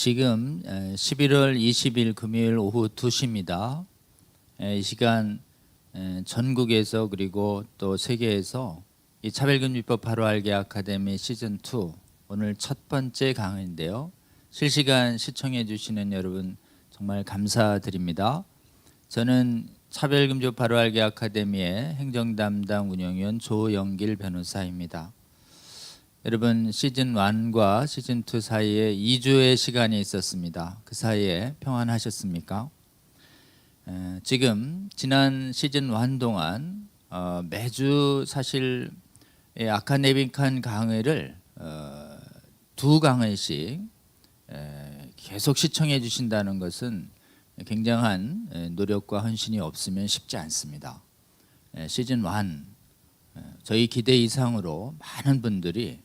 지금 11월 20일 금요일 오후 2시입니다. 이 시간 전국에서 그리고 또 세계에서 이 차별금지법 바로 알기 아카데미 시즌 2 오늘 첫 번째 강의인데요. 실시간 시청해 주시는 여러분 정말 감사드립니다. 저는 차별금지법 바로 알기 아카데미의 행정담당 운영위원 조영길 변호사입니다. 여러분 시즌 1과 시즌 2 사이에 2주의 시간이 있었습니다. 그 사이에 평안하셨습니까? 지금 지난 시즌 1 동안 매주 사실 아카데믹한 강의를 2강의씩 계속 시청해 주신다는 것은 굉장한 노력과 헌신이 없으면 쉽지 않습니다. 시즌 1 저희 기대 이상으로 많은 분들이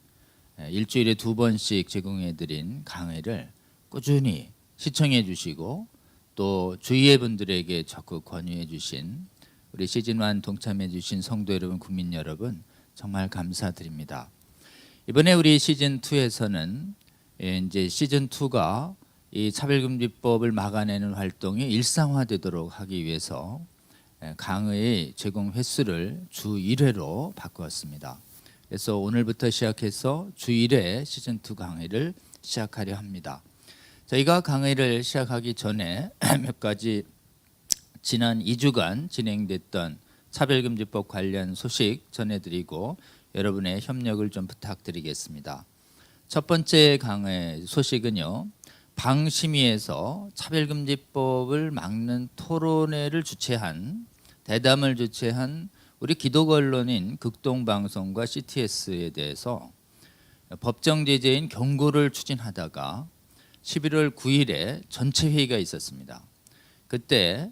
일주일에 2번씩 제공해 드린 강의를 꾸준히 시청해 주시고 또 주위의 분들에게 적극 권유해 주신 우리 시즌 1 동참해 주신 성도 여러분, 국민 여러분 정말 감사드립니다. 이번에 우리 시즌 2에서는 이제 시즌 2가 이 차별금지법을 막아내는 활동이 일상화되도록 하기 위해서 강의의 제공 횟수를 주 1회로 바꾸었습니다. 그래서 오늘부터 시작해서 주 1회 시즌 2 강의를 시작하려 합니다. 저희가 강의를 시작하기 전에 몇 가지 지난 2주간 진행됐던 차별금지법 관련 소식 전해드리고 여러분의 협력을 좀 부탁드리겠습니다. 첫 번째 강의 소식은요. 방심위에서 차별금지법을 막는 토론회를 주최한 대담을 주최한 우리 기독 언론인 극동방송과 CTS에 대해서 법정 제재인 경고를 추진하다가 11월 9일에 전체 회의가 있었습니다. 그때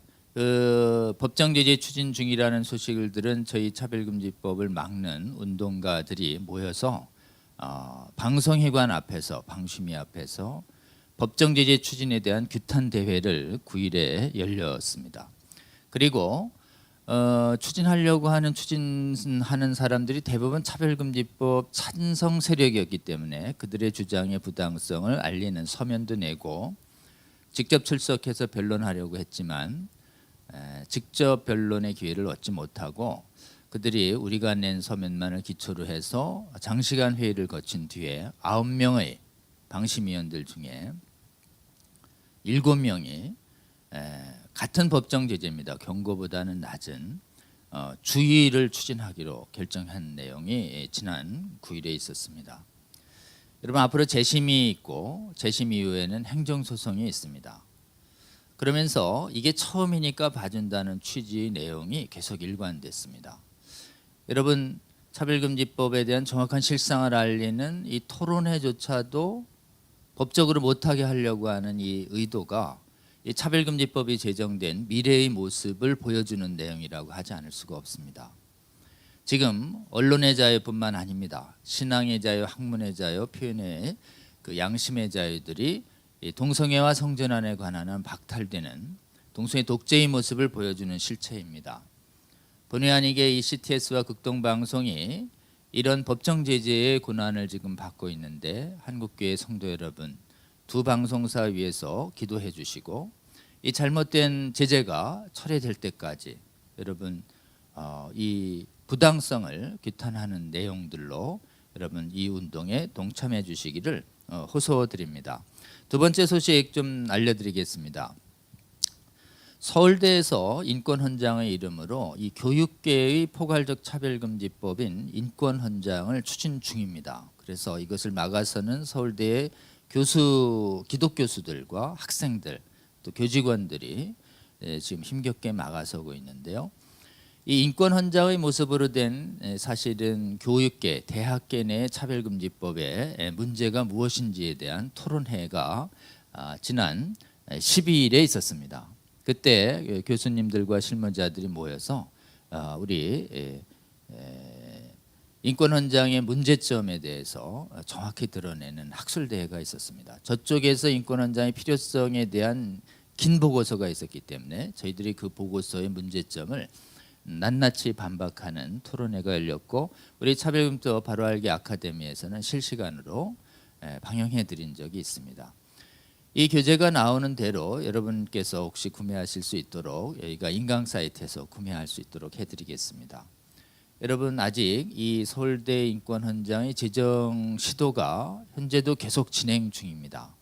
법정 제재 추진 중이라는 소식을 들은 저희 차별금지법을 막는 운동가들이 모여서 방송회관 앞에서 방심위 앞에서 법정 제재 추진에 대한 규탄 대회를 9일에 열렸습니다. 그리고 추진하려고 하는 추진하는 사람들이 대부분 차별금지법 찬성 세력이었기 때문에 그들의 주장의 부당성을 알리는 서면도 내고 직접 출석해서 변론하려고 했지만 직접 변론의 기회를 얻지 못하고 그들이 우리가 낸 서면만을 기초로 해서 장시간 회의를 거친 뒤에 9명의 방심위원들 중에 7명이 같은 법정 제재입니다. 경고보다는 낮은 주의를 추진하기로 결정한 내용이 지난 9일에 있었습니다. 여러분 앞으로 재심이 있고 재심 이후에는 행정소송이 있습니다. 그러면서 이게 처음이니까 봐준다는 취지의 내용이 계속 일관됐습니다. 여러분 차별금지법에 대한 정확한 실상을 알리는 이 토론회조차도 법적으로 못하게 하려고 하는 이 의도가 이 차별금지법이 제정된 미래의 모습을 보여주는 내용이라고 하지 않을 수가 없습니다. 지금 언론의 자유뿐만 아닙니다. 신앙의 자유, 학문의 자유, 표현의 그 양심의 자유들이 동성애와 성전환에 관한 한 박탈되는 동성애 독재의 모습을 보여주는 실체입니다. 본의 아니게 이 CTS와 극동방송이 이런 법정 제재의 고난을 지금 받고 있는데 한국교회 성도 여러분 두 방송사 위해서 기도해 주시고 이 잘못된 제재가 철회될 때까지 여러분 이 부당성을 규탄하는 내용들로 여러분 이 운동에 동참해 주시기를 호소드립니다. 두 번째 소식 좀 알려드리겠습니다. 서울대에서 인권헌장의 이름으로 이 교육계의 포괄적 차별금지법인 인권헌장을 추진 중입니다. 그래서 이것을 막아서는 서울대의 기독 교수들과 학생들 또 교직원들이 지금 힘겹게 막아서고 있는데요. 이 인권헌장의 모습으로 된 사실은 교육계, 대학계 내 차별금지법의 문제가 무엇인지에 대한 토론회가 지난 12일에 있었습니다. 그때 교수님들과 실무자들이 모여서 우리 인권헌장의 문제점에 대해서 정확히 드러내는 학술대회가 있었습니다. 저쪽에서 인권헌장의 필요성에 대한 긴 보고서가 있었기 때문에 저희들이 그 보고서의 문제점을 낱낱이 반박하는 토론회가 열렸고 우리 차별금지법 바로 알기 아카데미에서는 실시간으로 방영해 드린 적이 있습니다. 이 교재가 나오는 대로 여러분께서 혹시 구매하실 수 있도록 여기가 인강 사이트에서 구매할 수 있도록 해드리겠습니다. 여러분 아직 이 서울대 인권헌장의 제정 시도가 현재도 계속 진행 중입니다.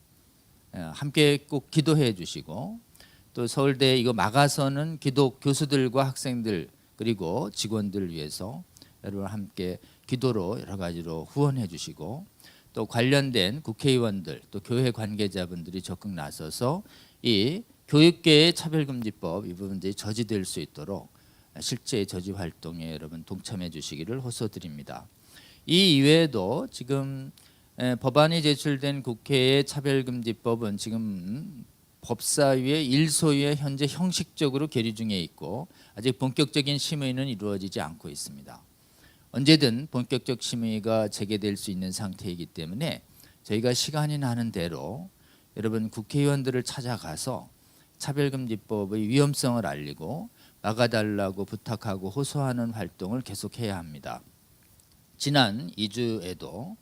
함께 꼭 기도해 주시고 또 서울대 이거 막아서는 기독 교수들과 학생들 그리고 직원들 위해서 여러분 함께 기도로 여러 가지로 후원해 주시고 또 관련된 국회의원들 또 교회 관계자분들이 적극 나서서 이 교육계의 차별금지법 이 부분들이 저지될 수 있도록 실제 저지 활동에 여러분 동참해 주시기를 호소드립니다. 이 이외에도 지금 법안이 제출된 국회의 차별금지법은 지금 법사위의 일소위에 현재 형식적으로 계류 중에 있고 아직 본격적인 심의는 이루어지지 않고 있습니다. 언제든 본격적 심의가 재개될 수 있는 상태이기 때문에 저희가 시간이 나는 대로 여러분 국회의원들을 찾아가서 차별금지법의 위험성을 알리고 막아달라고 부탁하고 호소하는 활동을 계속해야 합니다. 지난 2주에도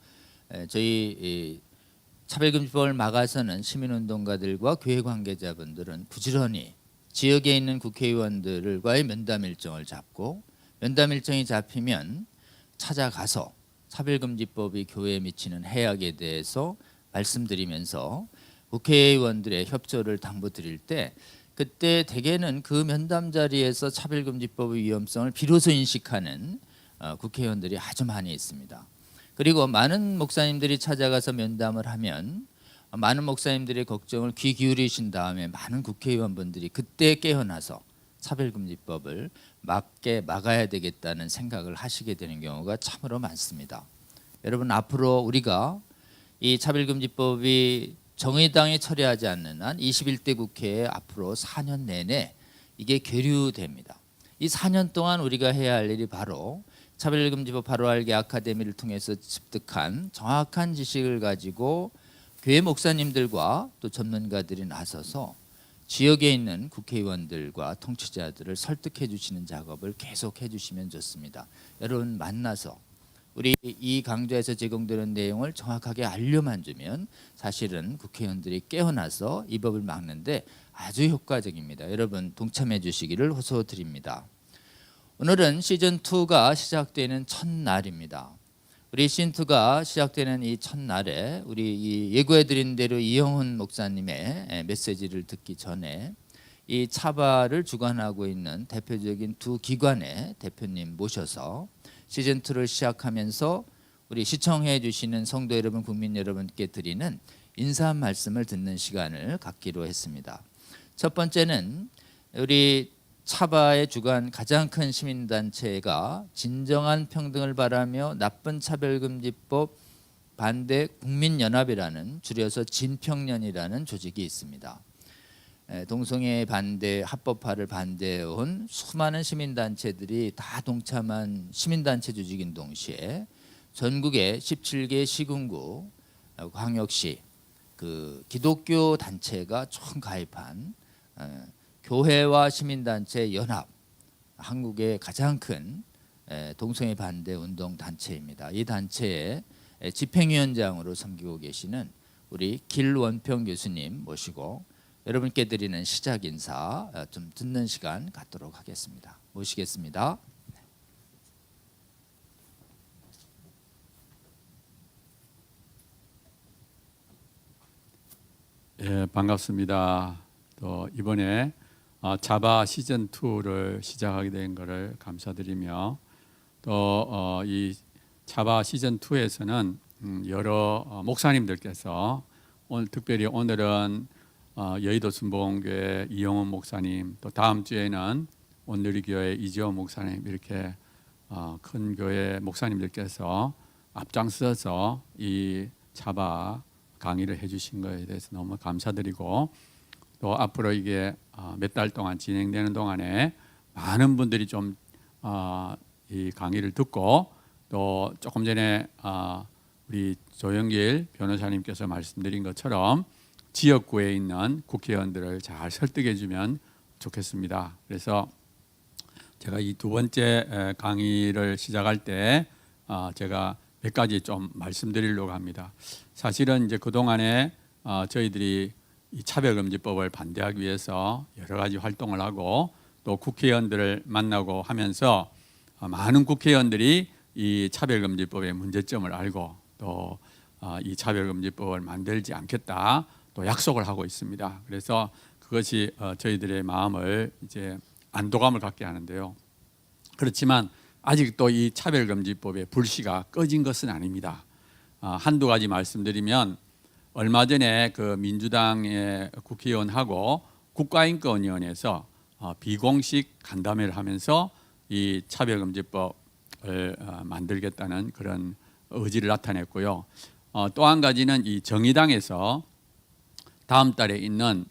저희 차별금지법을 막아서는 시민운동가들과 교회 관계자분들은 부지런히 지역에 있는 국회의원들과의 면담 일정을 잡고 면담 일정이 잡히면 찾아가서 차별금지법이 교회에 미치는 해악에 대해서 말씀드리면서 국회의원들의 협조를 당부드릴 때 그때 대개는 그 면담 자리에서 차별금지법의 위험성을 비로소 인식하는 국회의원들이 아주 많이 있습니다. 그리고 많은 목사님들이 찾아가서 면담을 하면 많은 목사님들의 걱정을 귀 기울이신 다음에 많은 국회의원분들이 그때 깨어나서 차별금지법을 막아야 되겠다는 생각을 하시게 되는 경우가 참으로 많습니다. 여러분 앞으로 우리가 이 차별금지법이 정의당이 처리하지 않는 한 21대 국회에 앞으로 4년 내내 이게 계류됩니다. 이 4년 동안 우리가 해야 할 일이 바로 차별금지법 바로 알기 아카데미를 통해서 습득한 정확한 지식을 가지고 교회 목사님들과 또 전문가들이 나서서 지역에 있는 국회의원들과 통치자들을 설득해 주시는 작업을 계속해 주시면 좋습니다. 여러분 만나서 우리 이 강좌에서 제공되는 내용을 정확하게 알려만 주면 사실은 국회의원들이 깨어나서 이 법을 막는데 아주 효과적입니다. 여러분 동참해 주시기를 호소드립니다. 오늘은 시즌2가 시작되는 첫날입니다. 우리 시즌2가 시작되는 이 첫날에 우리 이 예고해드린 대로 이영훈 목사님의 메시지를 듣기 전에 이 차바를 주관하고 있는 대표적인 두 기관의 대표님 모셔서 시즌2를 시작하면서 우리 시청해 주시는 성도 여러분, 국민 여러분께 드리는 인사 말씀을 듣는 시간을 갖기로 했습니다. 첫 번째는 우리 차바의 주관 가장 큰 시민단체가 진정한 평등을 바라며 나쁜 차별금지법 반대 국민연합이라는 줄여서 진평련이라는 조직이 있습니다. 동성애 반대 합법화를 반대해온 수많은 시민단체들이 다 동참한 시민단체 조직인 동시에 전국의 17개 시군구 광역시 그 기독교 단체가 총 가입한 교회와 시민단체 연합, 한국의 가장 큰 동성애 반대 운동 단체입니다. 이 단체의 집행위원장으로 섬기고 계시는 우리 길원평 교수님 모시고 여러분께 드리는 시작 인사 좀 듣는 시간 갖도록 하겠습니다. 모시겠습니다. 예, 반갑습니다. 또 이번에 자바 시즌 2를 시작하게 된 것을 감사드리며 또 이 자바 시즌 2에서는 여러 목사님들께서 특별히 오늘은 여의도 순복음교회 이영훈 목사님, 또 다음 주에는 온누리교회 이지호 목사님 이렇게 큰 교회 목사님들께서 앞장서서 이 자바 강의를 해주신 것에 대해서 너무 감사드리고 또 앞으로 이게 몇 달 동안 진행되는 동안에 많은 분들이 좀 이 강의를 듣고 또 조금 전에 우리 조영길 변호사님께서 말씀드린 것처럼 지역구에 있는 국회의원들을 잘 설득해 주면 좋겠습니다. 그래서 제가 이 두 번째 강의를 시작할 때 제가 몇 가지 좀 말씀드리려고 합니다. 사실은 이제 그 동안에 저희들이 이 차별금지법을 반대하기 위해서 여러 가지 활동을 하고 또 국회의원들을 만나고 하면서 많은 국회의원들이 이 차별금지법의 문제점을 알고 또 이 차별금지법을 만들지 않겠다 또 약속을 하고 있습니다. 그래서 그것이 저희들의 마음을 이제 안도감을 갖게 하는데요. 그렇지만 아직도 이 차별금지법의 불씨가 꺼진 것은 아닙니다. 한두 가지 말씀드리면 얼마 전에 그 민주당의 국회의원하고 국가인권위원회에서 비공식 간담회를 하면서 이 차별금지법을 만들겠다는 그런 의지를 나타냈고요. 또 한 가지는 이 정의당에서 다음 달에 있는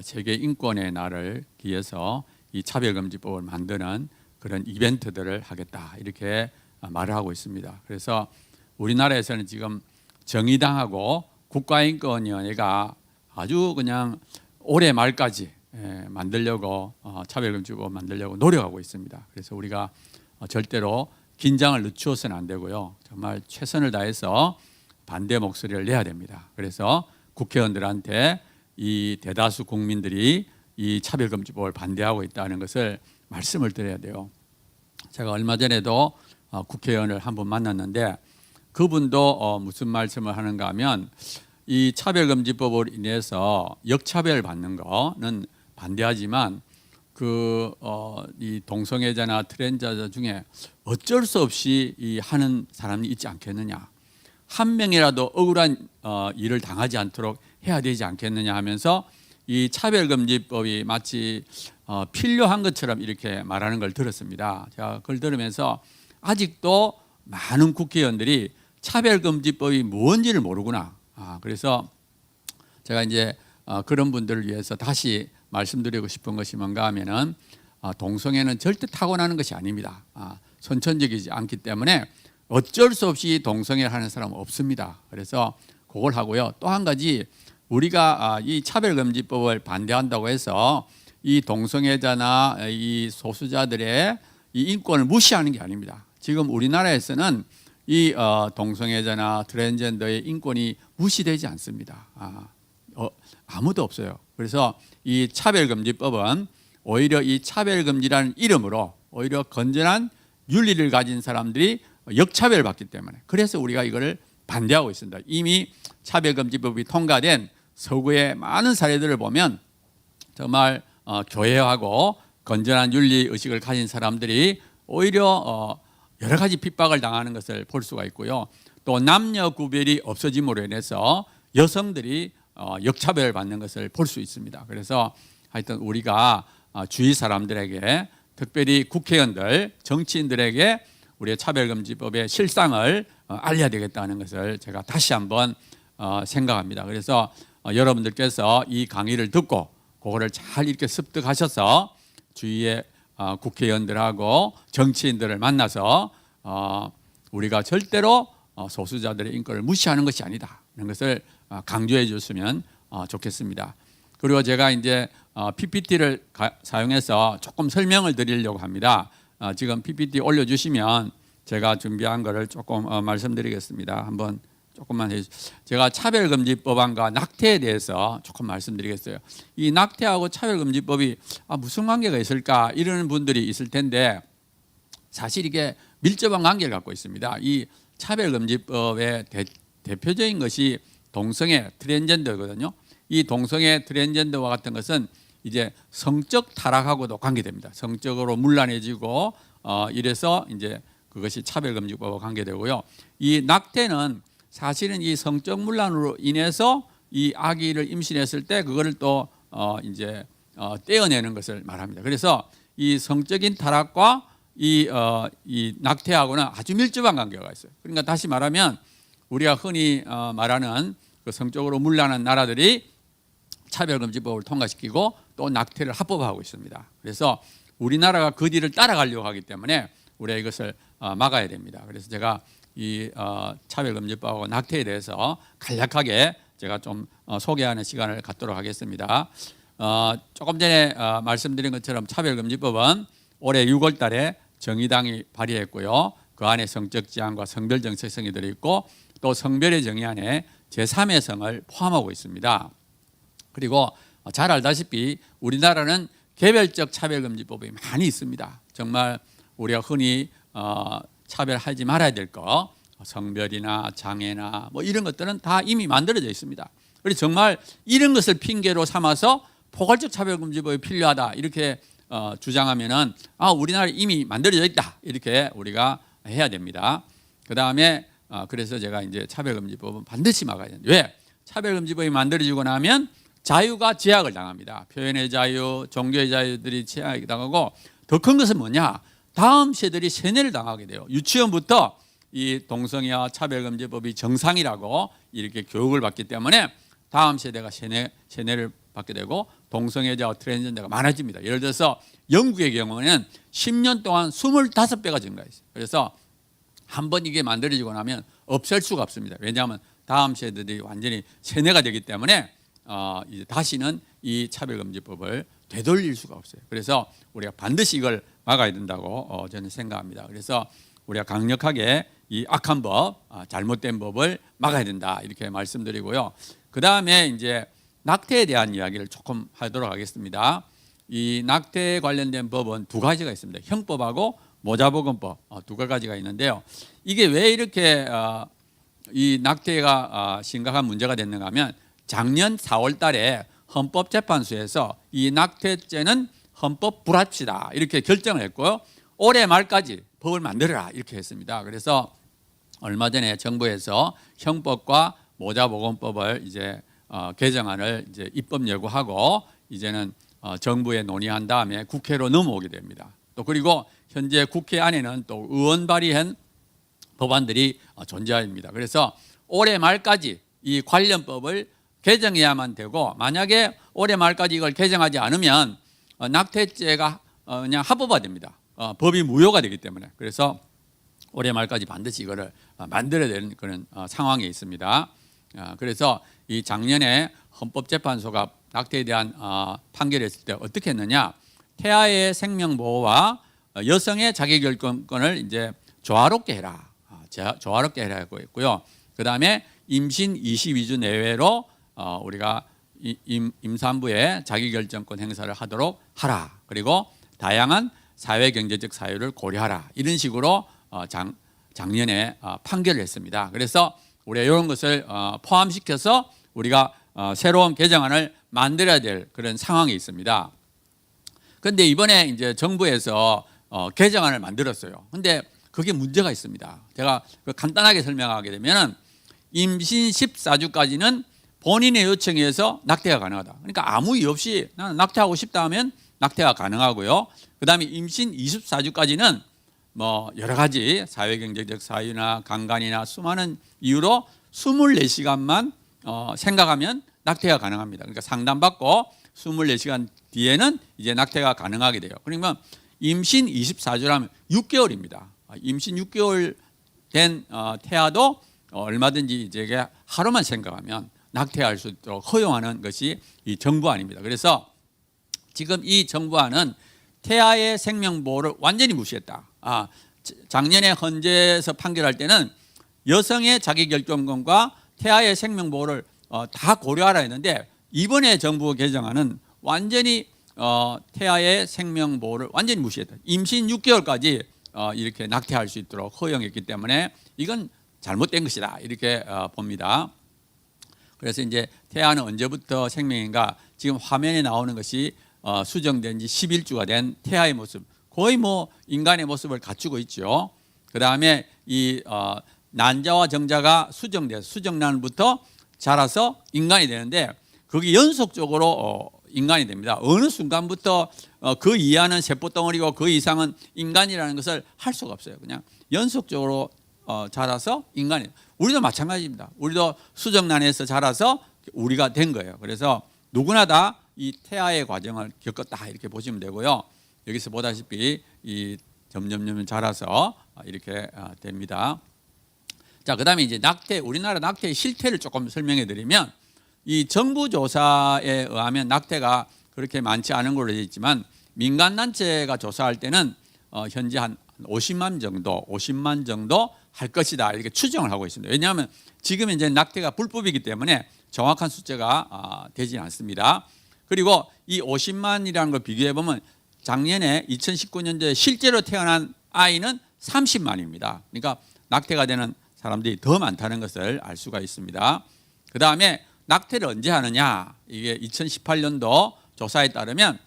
세계 인권의 날을 기해서 이 차별금지법을 만드는 그런 이벤트들을 하겠다 이렇게 말을 하고 있습니다. 그래서 우리나라에서는 지금 정의당하고 국가인권위원회가 아주 그냥 올해 말까지 만들려고 차별금지법 만들려고 노력하고 있습니다. 그래서 우리가 절대로 긴장을 늦추어서는 안 되고요. 정말 최선을 다해서 반대 목소리를 내야 됩니다. 그래서 국회의원들한테 이 대다수 국민들이 이 차별금지법을 반대하고 있다는 것을 말씀을 드려야 돼요. 제가 얼마 전에도 국회의원을 한 분 만났는데 그분도 무슨 말씀을 하는가 하면 이 차별금지법으로 인해서 역차별 받는 거는 반대하지만 이 동성애자나 트랜스자들 중에 어쩔 수 없이 이 하는 사람이 있지 않겠느냐. 한 명이라도 억울한 일을 당하지 않도록 해야 되지 않겠느냐 하면서 이 차별금지법이 마치 필요한 것처럼 이렇게 말하는 걸 들었습니다. 제가 그걸 들으면서 아직도 많은 국회의원들이 차별금지법이 뭔지를 모르구나. 그래서 제가 이제 그런 분들을 위해서 다시 말씀드리고 싶은 것이 뭔가 하면은 동성애는 절대 타고나는 것이 아닙니다. 선천적이지 않기 때문에 어쩔 수 없이 동성애를 하는 사람은 없습니다. 그래서 그걸 하고요. 또 한 가지 우리가 이 차별금지법을 반대한다고 해서 이 동성애자나 이 소수자들의 이 인권을 무시하는 게 아닙니다. 지금 우리나라에서는 이 동성애자나 트랜스젠더의 인권이 무시되지 않습니다. 아무도 없어요. 그래서 이 차별금지법은 오히려 이 차별금지라는 이름으로 오히려 건전한 윤리를 가진 사람들이 역차별받기 때문에 그래서 우리가 이거를 반대하고 있습니다. 이미 차별금지법이 통과된 서구의 많은 사례들을 보면 정말 교회하고 건전한 윤리의식을 가진 사람들이 오히려 여러 가지 핍박을 당하는 것을 볼 수가 있고요. 또 남녀 구별이 없어짐으로 인해서 여성들이 역차별을 받는 것을 볼 수 있습니다. 그래서 하여튼 우리가 주위 사람들에게 특별히 국회의원들, 정치인들에게 우리의 차별금지법의 실상을 알려야 되겠다는 것을 제가 다시 한번 생각합니다. 그래서 여러분들께서 이 강의를 듣고 그거를 잘 이렇게 습득하셔서 주위의 국회의원들하고 정치인들을 만나서 우리가 절대로 소수자들의 인권을 무시하는 것이 아니다는 것을 강조해 주셨으면 좋겠습니다. 그리고 제가 이제 PPT를 사용해서 조금 설명을 드리려고 합니다. 지금 PPT 올려주시면 제가 준비한 거를 조금 말씀드리겠습니다. 한번 조금만 해주세요. 제가 차별금지법안과 낙태에 대해서 조금 말씀드리겠어요. 이 낙태하고 차별금지법이 무슨 관계가 있을까 이러는 분들이 있을 텐데 사실 이게 밀접한 관계를 갖고 있습니다. 이 차별금지법의 대표적인 것이 동성애, 트랜스젠더거든요. 이 동성애, 트랜스젠더와 같은 것은 이제 성적 타락하고도 관계됩니다. 성적으로 문란해지고 이래서 이제 그것이 차별금지법과 관계되고요. 이 낙태는 사실은 이 성적 문란으로 인해서 이 아기를 임신했을 때 그거를 또 이제 떼어내는 것을 말합니다. 그래서 이 성적인 타락과 이 낙태하고는 아주 밀접한 관계가 있어요. 그러니까 다시 말하면 우리가 흔히 말하는 그 성적으로 문란한 나라들이 차별금지법을 통과시키고 또 낙태를 합법화하고 있습니다. 그래서 우리나라가 그 뒤를 따라가려고 하기 때문에 우리가 이것을 막아야 됩니다. 그래서 제가 이 차별금지법하고 낙태에 대해서 간략하게 제가 좀 소개하는 시간을 갖도록 하겠습니다. 조금 전에 말씀드린 것처럼 차별금지법은 올해 6월 달에 정의당이 발의했고요. 그 안에 성적 지향과 성별 정체성이 들어있고 또 성별의 정의 안에 제3의 성을 포함하고 있습니다. 그리고 잘 알다시피 우리나라는 개별적 차별금지법이 많이 있습니다. 정말 우리가 흔히 차별하지 말아야 될 거, 성별이나 장애나 뭐 이런 것들은 다 이미 만들어져 있습니다. 그래서 정말 이런 것을 핑계로 삼아서 포괄적 차별금지법이 필요하다 이렇게 주장하면은 우리나라 이미 만들어져 있다 이렇게 우리가 해야 됩니다. 그 다음에 그래서 제가 이제 차별금지법은 반드시 막아야 된다. 왜? 차별금지법이 만들어지고 나면 자유가 제약을 당합니다. 표현의 자유, 종교의 자유들이 제약이 당하고 더 큰 것은 뭐냐? 다음 세대들이 세뇌를 당하게 돼요. 유치원부터 이 동성애와 차별금지법이 정상이라고 이렇게 교육을 받기 때문에 다음 세대가 세뇌를 받게 되고 동성애자와 트랜스젠더가 많아집니다. 예를 들어서 영국의 경우는 10년 동안 25배가 증가했어요. 그래서 한번 이게 만들어지고 나면 없앨 수가 없습니다. 왜냐하면 다음 세대들이 완전히 세뇌가 되기 때문에 이제 다시는 이 차별금지법을 되돌릴 수가 없어요. 그래서 우리가 반드시 이걸 막아야 된다고 저는 생각합니다. 그래서 우리가 강력하게 이 악한 법, 잘못된 법을 막아야 된다 이렇게 말씀드리고요. 그 다음에 이제 낙태에 대한 이야기를 조금 하도록 하겠습니다. 이 낙태에 관련된 법은 두 가지가 있습니다. 형법하고 모자보건법 두 가지가 있는데요. 이게 왜 이렇게 이 낙태가 심각한 문제가 됐는가 하면 작년 4월 달에 헌법재판소에서 이 낙태죄는 헌법 불합치다 이렇게 결정을 했고요. 올해 말까지 법을 만들어라 이렇게 했습니다. 그래서 얼마 전에 정부에서 형법과 모자보건법을 이제 개정안을 이제 입법 예고하고 이제는 정부에 논의한 다음에 국회로 넘어오게 됩니다. 또 그리고 현재 국회 안에는 또 의원 발의한 법안들이 존재합니다. 그래서 올해 말까지 이 관련 법을 개정해야만 되고 만약에 올해 말까지 이걸 개정하지 않으면 낙태죄가 그냥 합법화됩니다. 법이 무효가 되기 때문에 그래서 올해 말까지 반드시 이거를 만들어야 되는 그런 상황에 있습니다. 그래서 이 작년에 헌법재판소가 낙태에 대한 판결을 했을 때 어떻게 했느냐? 태아의 생명 보호와 여성의 자기결정권을 이제 조화롭게 해라. 조화롭게 해라고 했고요. 그 다음에 임신 22주 내외로 우리가 임산부의 자기결정권 행사를 하도록 하라. 그리고 다양한 사회경제적 사유를 고려하라. 이런 식으로 작년에 판결을 했습니다. 그래서 우리가 이런 것을 포함시켜서 우리가 새로운 개정안을 만들어야 될 그런 상황이 있습니다. 그런데 이번에 이제 정부에서 개정안을 만들었어요. 그런데 그게 문제가 있습니다. 제가 간단하게 설명하게 되면 임신 14주까지는 본인의 요청에 의해서 낙태가 가능하다. 그러니까 아무 이유 없이 나는 낙태하고 싶다 하면 낙태가 가능하고요. 그다음에 임신 24주까지는 뭐 여러 가지 사회경제적 사유나 강간이나 수많은 이유로 24시간만 생각하면 낙태가 가능합니다. 그러니까 상담받고 24시간 뒤에는 이제 낙태가 가능하게 돼요. 그러면 임신 24주라면 6개월입니다. 임신 6개월 된 태아도 얼마든지 이제 하루만 생각하면 낙태할 수 있도록 허용하는 것이 이 정부안입니다. 그래서 지금 이 정부안은 태아의 생명 보호를 완전히 무시했다. 작년에 헌재에서 판결할 때는 여성의 자기결정권과 태아의 생명 보호를 다 고려하라 했는데 이번에 정부 개정안은 완전히 태아의 생명 보호를 완전히 무시했다. 임신 6개월까지 이렇게 낙태할 수 있도록 허용했기 때문에 이건 잘못된 것이다 이렇게 봅니다. 그래서 이제 태아는 언제부터 생명인가? 지금 화면에 나오는 것이 수정된 지 11주가 된 태아의 모습, 거의 뭐 인간의 모습을 갖추고 있죠. 그 다음에 이 난자와 정자가 수정란부터 자라서 인간이 되는데 그게 연속적으로 인간이 됩니다. 어느 순간부터 그 이하는 세포덩어리고 그 이상은 인간이라는 것을 할 수가 없어요. 그냥 연속적으로 자라서 인간이. 우리도 마찬가지입니다. 우리도 수정란에서 자라서 우리가 된 거예요. 그래서 누구나 다 이 태아의 과정을 겪었다 이렇게 보시면 되고요. 여기서 보다시피 이 점점 자라서 이렇게 됩니다. 자, 그다음에 이제 우리나라 낙태의 실태를 조금 설명해 드리면 이 정부 조사에 의하면 낙태가 그렇게 많지 않은 걸로 되어 있지만 민간 단체가 조사할 때는 현재 한 50만 정도 할 것이다 이렇게 추정을 하고 있습니다. 왜냐하면 지금 이제 낙태가 불법이기 때문에 정확한 숫자가 되지 않습니다. 그리고 이 50만이라는 걸 비교해 보면 작년에 2019년도에 실제로 태어난 아이는 30만입니다. 그러니까 낙태가 되는 사람들이 더 많다는 것을 알 수가 있습니다. 그 다음에 낙태를 언제 하느냐? 이게 2018년도 조사에 따르면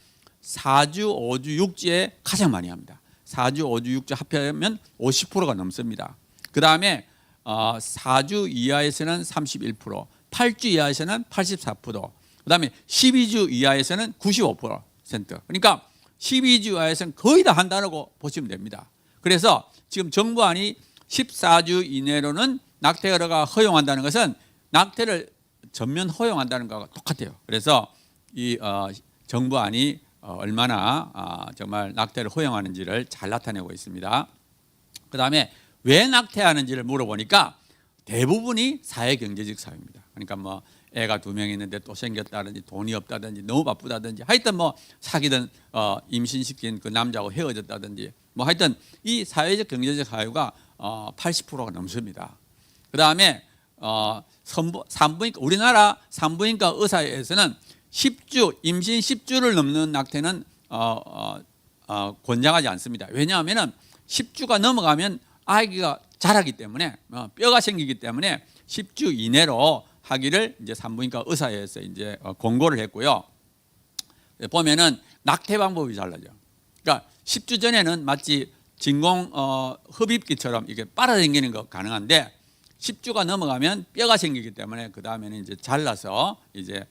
4주, 5주, 6주에 가장 많이 합니다. 4주, 5주, 6주 합하면 50%가 넘습니다. 그 다음에 4주 이하에서는 31%, 8주 이하에서는 84%, 그 다음에 12주 이하에서는 95%. 그러니까 12주 이하에서는 거의 다 한다고 보시면 됩니다. 그래서 지금 정부안이 14주 이내로는 낙태가 허용한다는 것은 낙태를 전면 허용한다는 것과 똑같아요. 그래서 이 정부안이 얼마나 정말 낙태를 허용하는지를 잘 나타내고 있습니다. 그 다음에 왜 낙태하는지를 물어보니까 대부분이 사회경제적 사유입니다. 그러니까 뭐 애가 2명 있는데 또 생겼다든지 돈이 없다든지 너무 바쁘다든지 하여튼 뭐 사귀던 임신시킨 그 남자하고 헤어졌다든지 뭐 하여튼 이 사회적 경제적 사유가 80%가 넘습니다. 그 다음에 산부인과 우리나라 산부인과 의사에서는 10주 임신 10주를 넘는 낙태는 권장하지 않습니다. 왜냐하면 10주가 넘어가면 아기가 자라기 때문에 뼈가 생기기 때문에 10주 이내로 하기를 이제 산부인과 의사에서 이제 권고를 했고요. 보면은 낙태 방법이 달라져. 그러니까 10주 전에는 마치 진공 흡입기처럼 이게 빨아당기는 거 가능한데 10주가 넘어가면 뼈가 생기기 때문에 그 다음에는 이제 잘라서 이제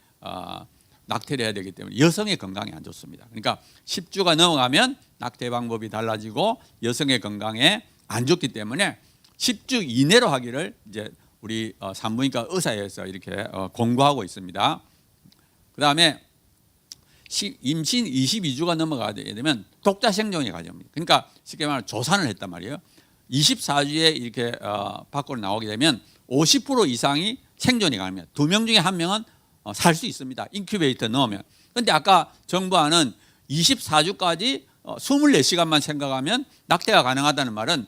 낙태를 해야 되기 때문에 여성의 건강에 안 좋습니다. 그러니까 10주가 넘어가면 낙태 방법이 달라지고 여성의 건강에 안 좋기 때문에 10주 이내로 하기를 이제 우리 산부인과 의사에서 이렇게 권고하고 있습니다. 그 다음에 임신 22주가 넘어가게 되면 독자 생존이 가져옵니다. 그러니까 쉽게 말하면 조산을 했단 말이에요. 24주에 이렇게 밖으로 나오게 되면 50% 이상이 생존이 가능합니다. 2명 중에 1명은 살 수 있습니다. 인큐베이터 넣으면. 그런데 아까 정부안은 24주까지 24시간만 생각하면 낙태가 가능하다는 말은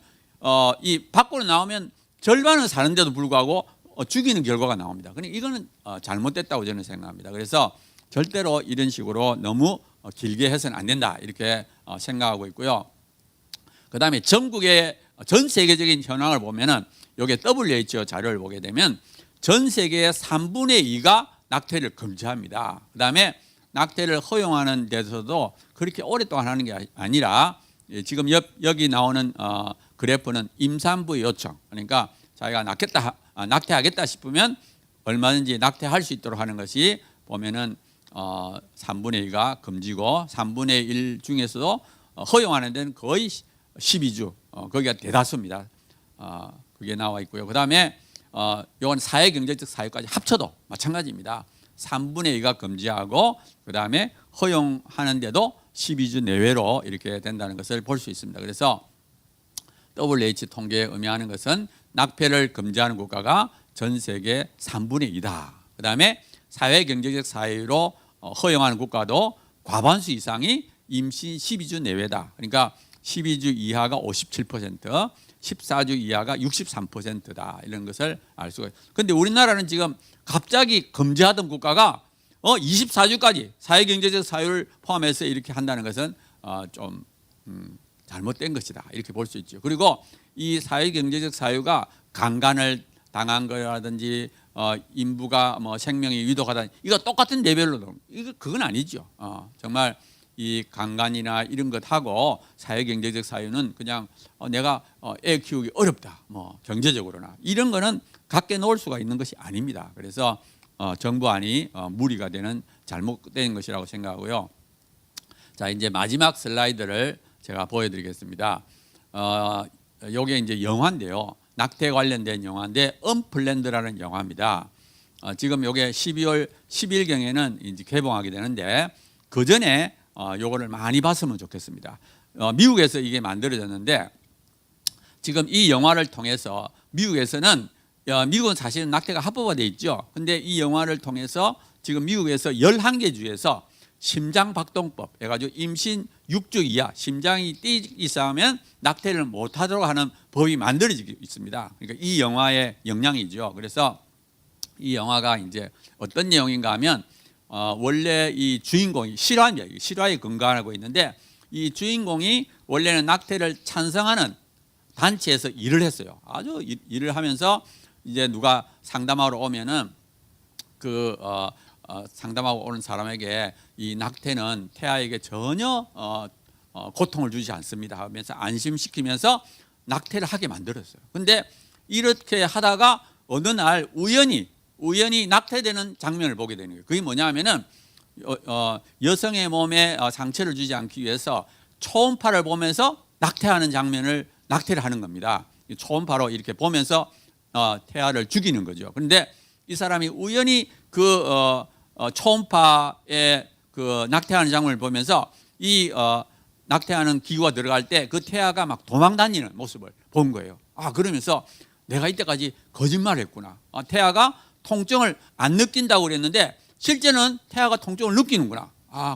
이 밖으로 나오면 절반은 사는데도 불구하고 죽이는 결과가 나옵니다. 그러니까 이거는 잘못됐다고 저는 생각합니다. 그래서 절대로 이런 식으로 너무 길게 해서는 안 된다 이렇게 생각하고 있고요. 그 다음에 전국의 전 세계적인 현황을 보면은 여기 WHO 자료를 보게 되면 전 세계의 3분의 2가 낙태를 금지합니다. 그 다음에 낙태를 허용하는 데서도 그렇게 오랫동안 하는 게 아니라 지금 여기 나오는 그래프는 임산부 요청, 그러니까 자기가 낙태하겠다 싶으면 얼마든지 낙태할 수 있도록 하는 것이 보면은 3분의 2가 금지고 3분의 1 중에서도 허용하는 데는 거의 12주 거기가 대다수입니다. 그게 나와 있고요. 그 다음에 이건 사회경제적 사유까지 합쳐도 마찬가지입니다. 3분의 2가 금지하고 그 다음에 허용하는데도 12주 내외로 이렇게 된다는 것을 볼 수 있습니다. 그래서 WHO 통계에 의미하는 것은 낙태를 금지하는 국가가 전 세계 3분의 2다. 그 다음에 사회경제적 사유로 허용하는 국가도 과반수 이상이 임신 12주 내외다. 그러니까 12주 이하가 57%, 14주 이하가 63%다. 이런 것을 알 수가 있어요. 그런데 우리나라는 지금 갑자기 금지하던 국가가 24주까지 사회경제적 사유를 포함해서 이렇게 한다는 것은 좀 잘못된 것이다. 이렇게 볼 수 있죠. 그리고 이 사회경제적 사유가 강간을 당한 거라든지 인부가 뭐 생명이 위독하다 이거 똑같은 레벨로 그건 아니죠. 정말 이 강간이나 이런 것하고 사회경제적 사유는 그냥 내가 애 키우기 어렵다. 뭐 경제적으로나 이런 거는 갖게 놓을 수가 있는 것이 아닙니다. 그래서 정부안이 무리가 되는 잘못된 것이라고 생각하고요. 자, 이제 마지막 슬라이드를 제가 보여드리겠습니다. 이게 이제 영화인데요. 낙태 관련된 영화인데 언플랜드라는 영화입니다. 지금 이게 12월 10일경에는 이제 개봉하게 되는데 그 전에 요거를 많이 봤으면 좋겠습니다. 미국에서 이게 만들어졌는데 지금 이 영화를 통해서 미국에서는 미국은 사실은 낙태가 합법화되어 있죠. 근데 이 영화를 통해서 지금 미국에서 11개 주에서 심장박동법 해가지고 임신 6주 이하 심장이 뛰기 시작하면 낙태를 못하도록 하는 법이 만들어지고 있습니다. 그러니까 이 영화의 영향이죠. 그래서 이 영화가 이제 어떤 내용인가 하면 원래 이 주인공이 실화입니다. 실화에 근거하고 있는데 이 주인공이 원래는 낙태를 찬성하는 단체에서 일을 했어요. 아주 일을 하면서 이제 누가 상담하러 오면은 상담하고 오는 사람에게 이 낙태는 태아에게 전혀 고통을 주지 않습니다 하면서 안심시키면서 낙태를 하게 만들었어요. 근데 이렇게 하다가 어느 날 우연히 낙태되는 장면을 보게 되는 거예요. 그게 뭐냐 하면은 여성의 몸에 상처를 주지 않기 위해서 초음파를 보면서 낙태를 하는 겁니다. 초음파로 이렇게 보면서 태아를 죽이는 거죠. 그런데 이 사람이 우연히 그 초음파에 그 낙태하는 장면을 보면서 이 낙태하는 기구가 들어갈 때 그 태아가 막 도망 다니는 모습을 본 거예요. 그러면서 내가 이때까지 거짓말했구나. 태아가 통증을 안 느낀다고 그랬는데 실제는 태아가 통증을 느끼는구나.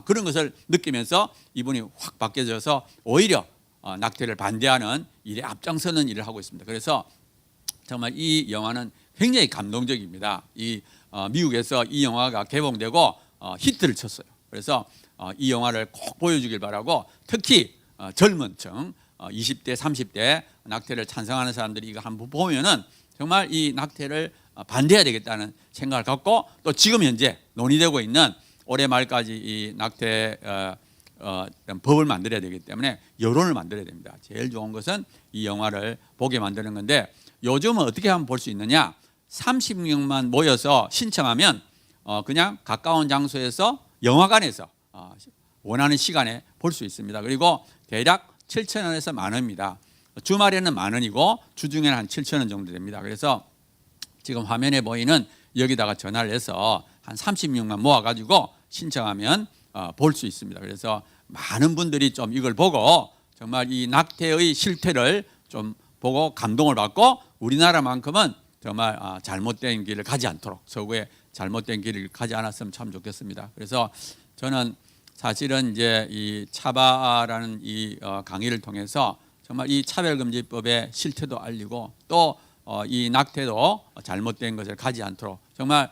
그런 것을 느끼면서 이분이 확 바뀌어져서 오히려 낙태를 반대하는 일에 앞장서는 일을 하고 있습니다. 그래서 정말 이 영화는 굉장히 감동적입니다. 미국에서 이 영화가 개봉되고 히트를 쳤어요. 그래서 이 영화를 꼭 보여주길 바라고 특히 젊은 층 20대 30대 낙태를 찬성하는 사람들이 이거 한번 보면은 정말 이 낙태를 반대해야 되겠다는 생각을 갖고 또 지금 현재 논의되고 있는 올해 말까지 이 낙태 법을 만들어야 되기 때문에 여론을 만들어야 됩니다. 제일 좋은 것은 이 영화를 보게 만드는 건데 요즘은 어떻게 하면 볼 수 있느냐? 30명만 모여서 신청하면 그냥 가까운 장소에서 영화관에서 원하는 시간에 볼 수 있습니다. 그리고 대략 7,000원에서 10,000원입니다. 주말에는 10,000원이고 주중에는 한 7,000원 정도 됩니다. 그래서 지금 화면에 보이는 여기다가 전화를 해서 한 30명만 모아가지고 신청하면 볼 수 있습니다. 그래서 많은 분들이 좀 이걸 보고 정말 이 낙태의 실태를 좀 보고 감동을 받고 우리나라만큼은 정말 잘못된 길을 가지 않도록 서구의 잘못된 길을 가지 않았으면 참 좋겠습니다. 그래서 저는 사실은 이제 이 차바라는 이 강의를 통해서 정말 이 차별금지법의 실태도 알리고 또 이 낙태도 잘못된 것을 가지 않도록 정말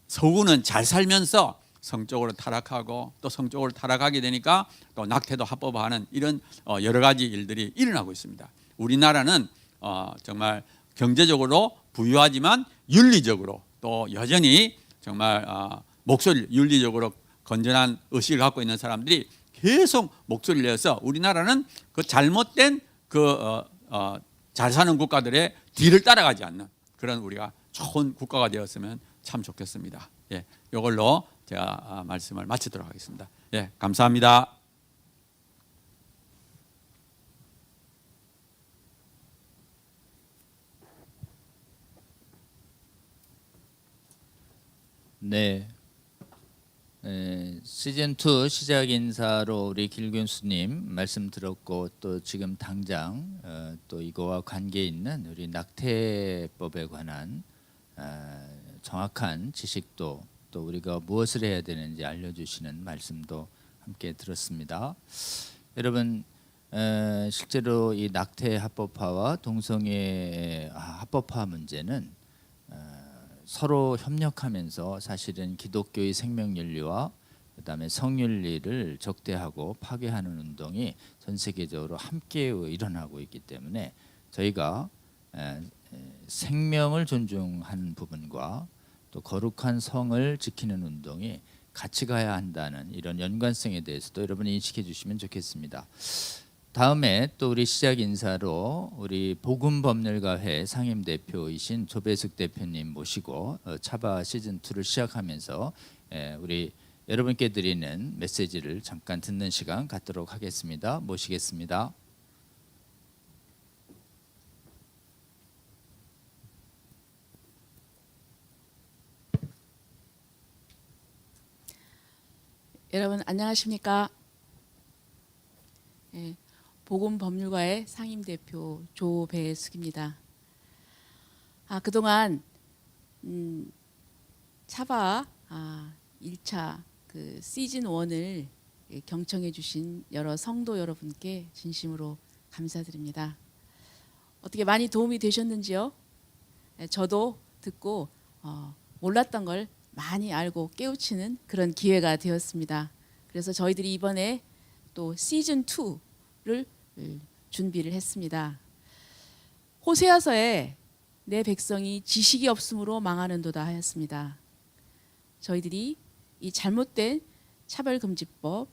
서구는 잘 살면서 성적으로 타락하고 또 성적으로 타락하게 되니까 또 낙태도 합법화하는 이런 여러 가지 일들이 일어나고 있습니다. 우리나라는 정말 경제적으로 부유하지만 윤리적으로 또 여전히 정말 윤리적으로 건전한 의식을 갖고 있는 사람들이 계속 목소리를 내서 우리나라는 그 잘못된 잘 사는 국가들의 뒤를 따라가지 않는 그런 우리가 좋은 국가가 되었으면 참 좋겠습니다. 이걸로 제가 말씀을 마치도록 하겠습니다. 감사합니다. 네. 시즌2 시작 인사로 우리 길 교수님 말씀 들었고 또 지금 당장 또 이거와 관계 있는 우리 낙태법에 관한 정확한 지식도 또 우리가 무엇을 해야 되는지 알려주시는 말씀도 함께 들었습니다. 여러분 실제로 이 낙태 합법화와 동성애 합법화 문제는 서로 협력하면서 사실은 기독교의 생명윤리와 그다음에 성윤리를 적대하고 파괴하는 운동이 전 세계적으로 함께 일어나고 있기 때문에 저희가 생명을 존중하는 부분과 또 거룩한 성을 지키는 운동이 같이 가야 한다는 이런 연관성에 대해서도 여러분이 인식해 주시면 좋겠습니다. 다음에 또 우리 시작 인사로 우리 복음법률가회 상임대표이신 조배숙 대표님 모시고 차바 시즌2를 시작하면서 우리 여러분께 드리는 메시지를 잠깐 듣는 시간 갖도록 하겠습니다. 모시겠습니다. 여러분 안녕하십니까? 복음법률가의 상임대표 조배숙입니다. 그동안 차바 1차 그 시즌 1을 경청해 주신 여러 성도 여러분께 진심으로 감사드립니다. 어떻게 많이 도움이 되셨는지요? 저도 듣고 몰랐던 걸 많이 알고 깨우치는 그런 기회가 되었습니다. 그래서 저희들이 이번에 또 시즌 2를 준비를 했습니다. 호세아서에 내 백성이 지식이 없음으로 망하는도다 하였습니다. 저희들이 이 잘못된 차별금지법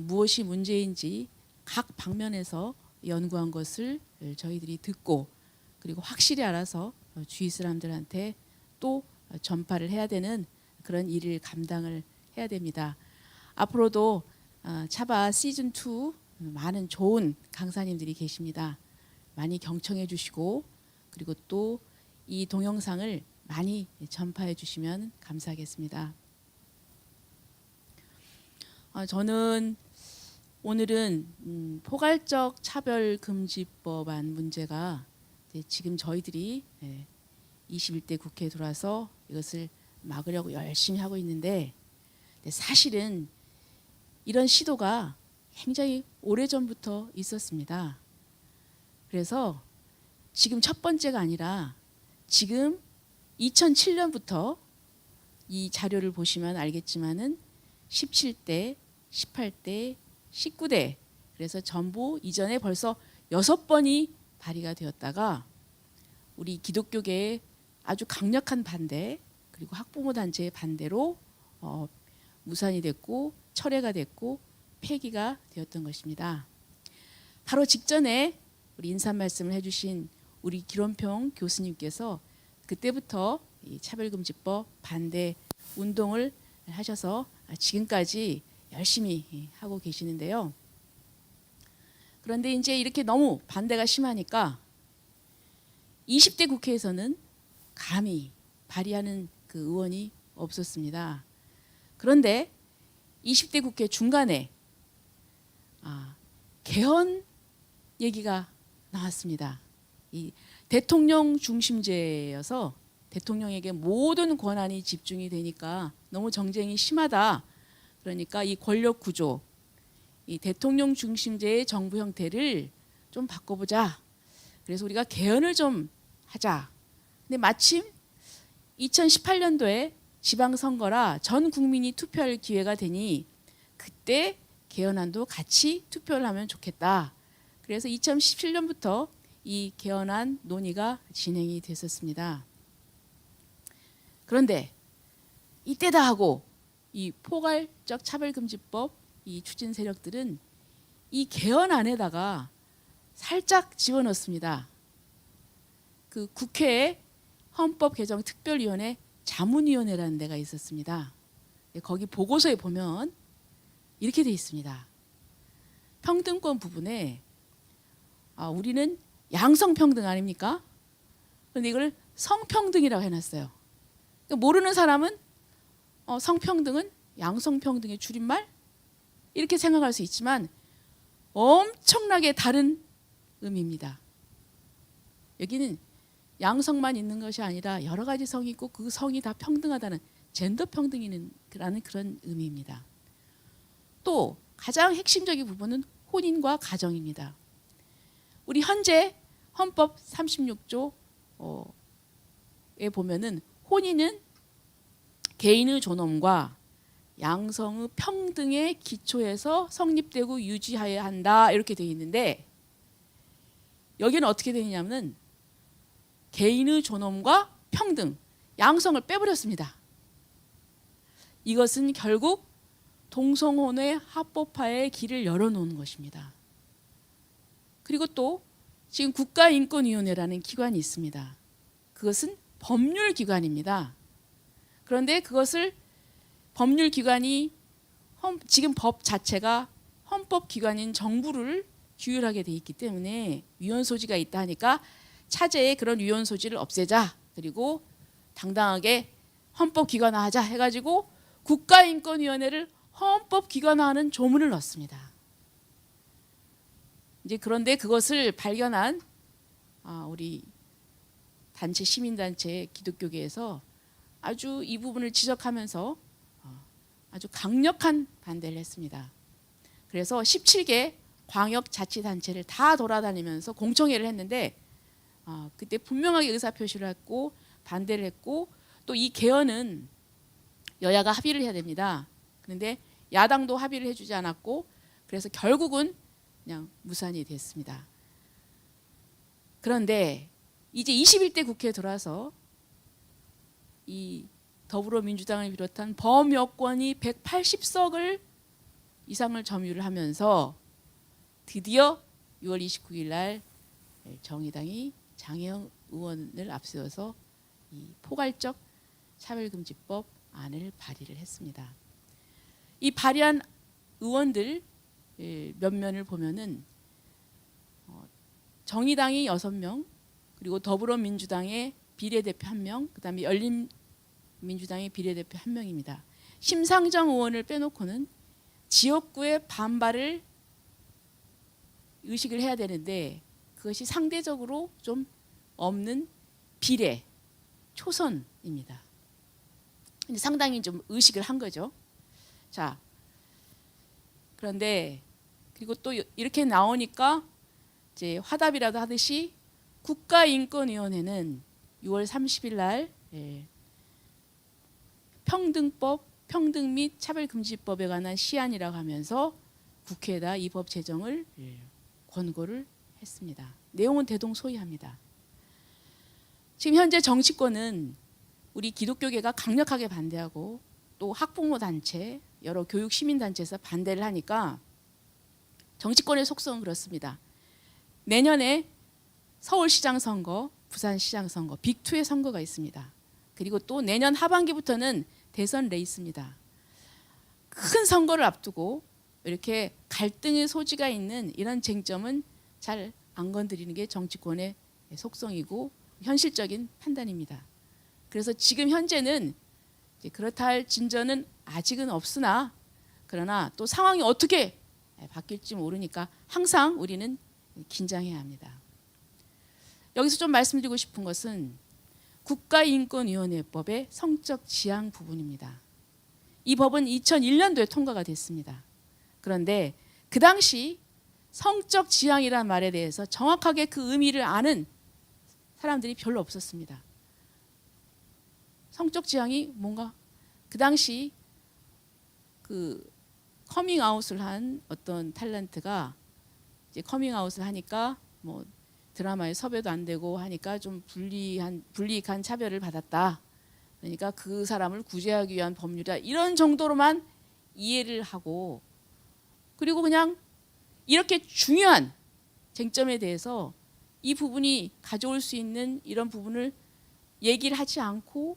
무엇이 문제인지 각 방면에서 연구한 것을 저희들이 듣고 그리고 확실히 알아서 주위 사람들한테 또 전파를 해야 되는 그런 일을 감당을 해야 됩니다. 앞으로도 차바 시즌 2 많은 좋은 강사님들이 계십니다. 많이 경청해 주시고 그리고 또 이 동영상을 많이 전파해 주시면 감사하겠습니다. 저는 오늘은 포괄적 차별금지법안 문제가 지금 저희들이 21대 국회에 들어와서 이것을 막으려고 열심히 하고 있는데 사실은 이런 시도가 굉장히 오래전부터 있었습니다. 그래서 지금 첫 번째가 아니라 지금 2007년부터 이 자료를 보시면 알겠지만은 17대, 18대, 19대 그래서 전부 이전에 벌써 6번이 발의가 되었다가 우리 기독교계의 아주 강력한 반대 그리고 학부모 단체의 반대로 무산이 됐고 철회가 됐고 폐기가 되었던 것입니다. 바로 직전에 우리 인사 말씀을 해주신 우리 기론평 교수님께서 그때부터 이 차별금지법 반대 운동을 하셔서 지금까지 열심히 하고 계시는데요. 그런데 이제 이렇게 너무 반대가 심하니까 20대 국회에서는 감히 발의하는 그 의원이 없었습니다. 그런데 20대 국회 중간에 개헌 얘기가 나왔습니다. 이 대통령 중심제여서 대통령에게 모든 권한이 집중이 되니까 너무 정쟁이 심하다. 그러니까 이 권력 구조, 이 대통령 중심제의 정부 형태를 좀 바꿔보자. 그래서 우리가 개헌을 좀 하자. 근데 마침 2018년도에 지방선거라 전 국민이 투표할 기회가 되니 그때 개헌안도 같이 투표를 하면 좋겠다. 그래서 2017년부터 이 개헌안 논의가 진행이 됐었습니다. 그런데 이때다 하고 이 포괄적 차별금지법 이 추진 세력들은 이 개헌안에다가 살짝 집어넣습니다. 그 국회에 헌법개정특별위원회 자문위원회라는 데가 있었습니다. 거기 보고서에 보면 이렇게 돼 있습니다. 평등권 부분에 우리는 양성평등 아닙니까? 그런데 이걸 성평등이라고 해놨어요. 그러니까 모르는 사람은 성평등은 양성평등의 줄임말? 이렇게 생각할 수 있지만 엄청나게 다른 의미입니다. 여기는 양성만 있는 것이 아니라 여러 가지 성이 있고 그 성이 다 평등하다는 젠더 평등이라는 그런 의미입니다. 또 가장 핵심적인 부분은 혼인과 가정입니다. 우리 현재 헌법 36조에 보면은 혼인은 개인의 존엄과 양성의 평등에 기초해서 성립되고 유지해야 한다 이렇게 되어 있는데 여기는 어떻게 되냐면은 개인의 존엄과 평등, 양성을 빼버렸습니다. 이것은 결국 동성혼의 합법화의 길을 열어놓은 것입니다. 그리고 또 지금 국가인권위원회라는 기관이 있습니다. 그것은 법률기관입니다. 그런데 그것을 법률기관이 지금 법 자체가 헌법기관인 정부를 규율하게 돼 있기 때문에 위헌 소지가 있다 하니까 차제에 그런 위헌 소지를 없애자. 그리고 당당하게 헌법기관화하자 해가지고 국가인권위원회를 헌법기관화하는 조문을 넣습니다. 이제 그런데 그것을 발견한 우리 단체 시민단체 기독교계에서 아주 이 부분을 지적하면서 아주 강력한 반대를 했습니다. 그래서 17개 광역자치단체를 다 돌아다니면서 공청회를 했는데 그때 분명하게 의사표시를 했고 반대를 했고 또 이 개헌은 여야가 합의를 해야 됩니다. 그런데 야당도 합의를 해주지 않았고 그래서 결국은 그냥 무산이 됐습니다. 그런데 이제 21대 국회에 들어와서 이 더불어민주당을 비롯한 범여권이 180석을 이상을 점유를 하면서 드디어 6월 29일 날 정의당이 장혜영 의원을 앞세워서 이 포괄적 차별금지법 안을 발의를 했습니다. 이 발의한 의원들 면면을 보면은 정의당이 6명, 그리고 더불어민주당의 비례대표 1명, 그다음에 열린민주당의 비례대표 1명입니다. 심상정 의원을 빼놓고는 지역구의 반발을 의식을 해야 되는데 그것이 상대적으로 좀 없는 비례, 초선입니다. 근데 상당히 좀 의식을 한 거죠. 자, 그런데 그리고 또 이렇게 나오니까 이제 화답이라도 하듯이 국가인권위원회는 6월 30일 날 평등법, 평등 및 차별금지법에 관한 시안이라고 하면서 국회에다 이 법 제정을 권고를 했습니다. 내용은 대동소이합니다. 지금 현재 정치권은 우리 기독교계가 강력하게 반대하고 또 학부모 단체, 여러 교육 시민 단체에서 반대를 하니까 정치권의 속성은 그렇습니다. 내년에 서울시장 선거, 부산시장 선거, 빅2의 선거가 있습니다. 그리고 또 내년 하반기부터는 대선 레이스입니다. 큰 선거를 앞두고 이렇게 갈등의 소지가 있는 이런 쟁점은 잘 안 건드리는 게 정치권의 속성이고 현실적인 판단입니다. 그래서 지금 현재는 그렇다 할 진전은 아직은 없으나 그러나 또 상황이 어떻게 바뀔지 모르니까 항상 우리는 긴장해야 합니다. 여기서 좀 말씀드리고 싶은 것은 국가인권위원회법의 성적 지향 부분입니다. 이 법은 2001년도에 통과가 됐습니다. 그런데 그 당시 성적 지향이라는 말에 대해서 정확하게 그 의미를 아는 사람들이 별로 없었습니다. 성적 지향이 뭔가 그 당시 그 커밍아웃을 한 어떤 탤런트가 이제 커밍아웃을 하니까 뭐 드라마에 섭외도 안 되고 하니까 좀 불이익한 차별을 받았다. 그러니까 그 사람을 구제하기 위한 법률이다. 이런 정도로만 이해를 하고 그리고 그냥 이렇게 중요한 쟁점에 대해서 이 부분이 가져올 수 있는 이런 부분을 얘기를 하지 않고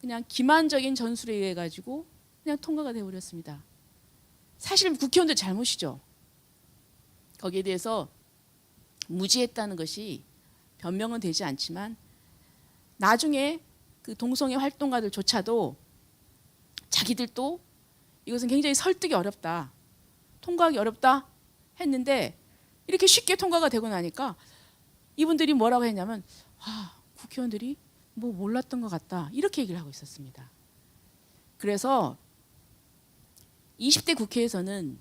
그냥 기만적인 전술에 의해 가지고 그냥 통과가 되어버렸습니다. 사실 국회의원들 잘못이죠. 거기에 대해서 무지했다는 것이 변명은 되지 않지만 나중에 그 동성애 활동가들조차도 자기들도 이것은 굉장히 설득이 어렵다, 통과하기 어렵다 했는데 이렇게 쉽게 통과가 되고 나니까 이분들이 뭐라고 했냐면 국회의원들이 뭐 몰랐던 것 같다 이렇게 얘기를 하고 있었습니다. 그래서 20대 국회에서는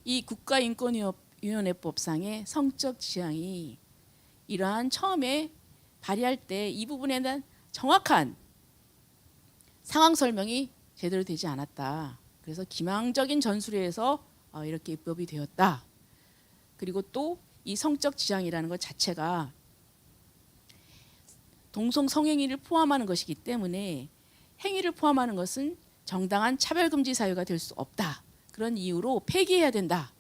이 국가인권위원회법상의 성적 지향이 이러한 처음에 발의할 때 이 부분에 대한 정확한 상황 설명이 제대로 되지 않았다. 그래서 기망적인 전술에 의해서 이렇게 입법이 되었다. 그리고 또 이 성적 지향이라는 것 자체가 동성 성행위를 포함하는 것이기 때문에 행위를 포함하는 것은 정당한 차별금지 사유가 될 수 없다. 그런 이유로 폐기해야 된다.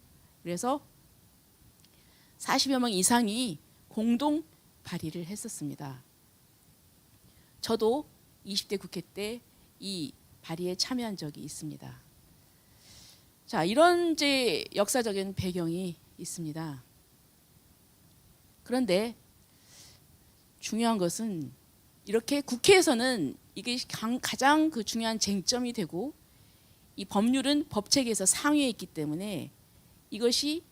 그래서 40여 명 이상이 공동 발의를 했었습니다. 저도 20대 국회 때 이 발의에 참여한 적이 있습니다. 자, 이런 이제 역사적인 배경이 있습니다. 그런데 중요한 것은 이렇게 국회에서는 이게 가장 그 중요한 쟁점이 되고 이 법률은 법체계에서 상위에 있기 때문에 이것이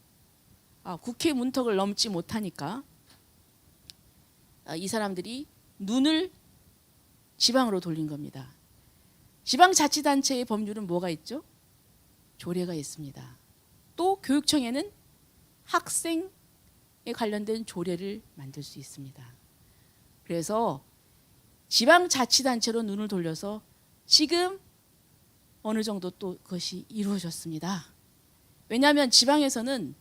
국회 문턱을 넘지 못하니까 이 사람들이 눈을 지방으로 돌린 겁니다. 지방자치단체의 법률은 뭐가 있죠? 조례가 있습니다. 또 교육청에는 학생에 관련된 조례를 만들 수 있습니다. 그래서 지방자치단체로 눈을 돌려서 지금 어느 정도 또 그것이 이루어졌습니다. 왜냐하면 지방에서는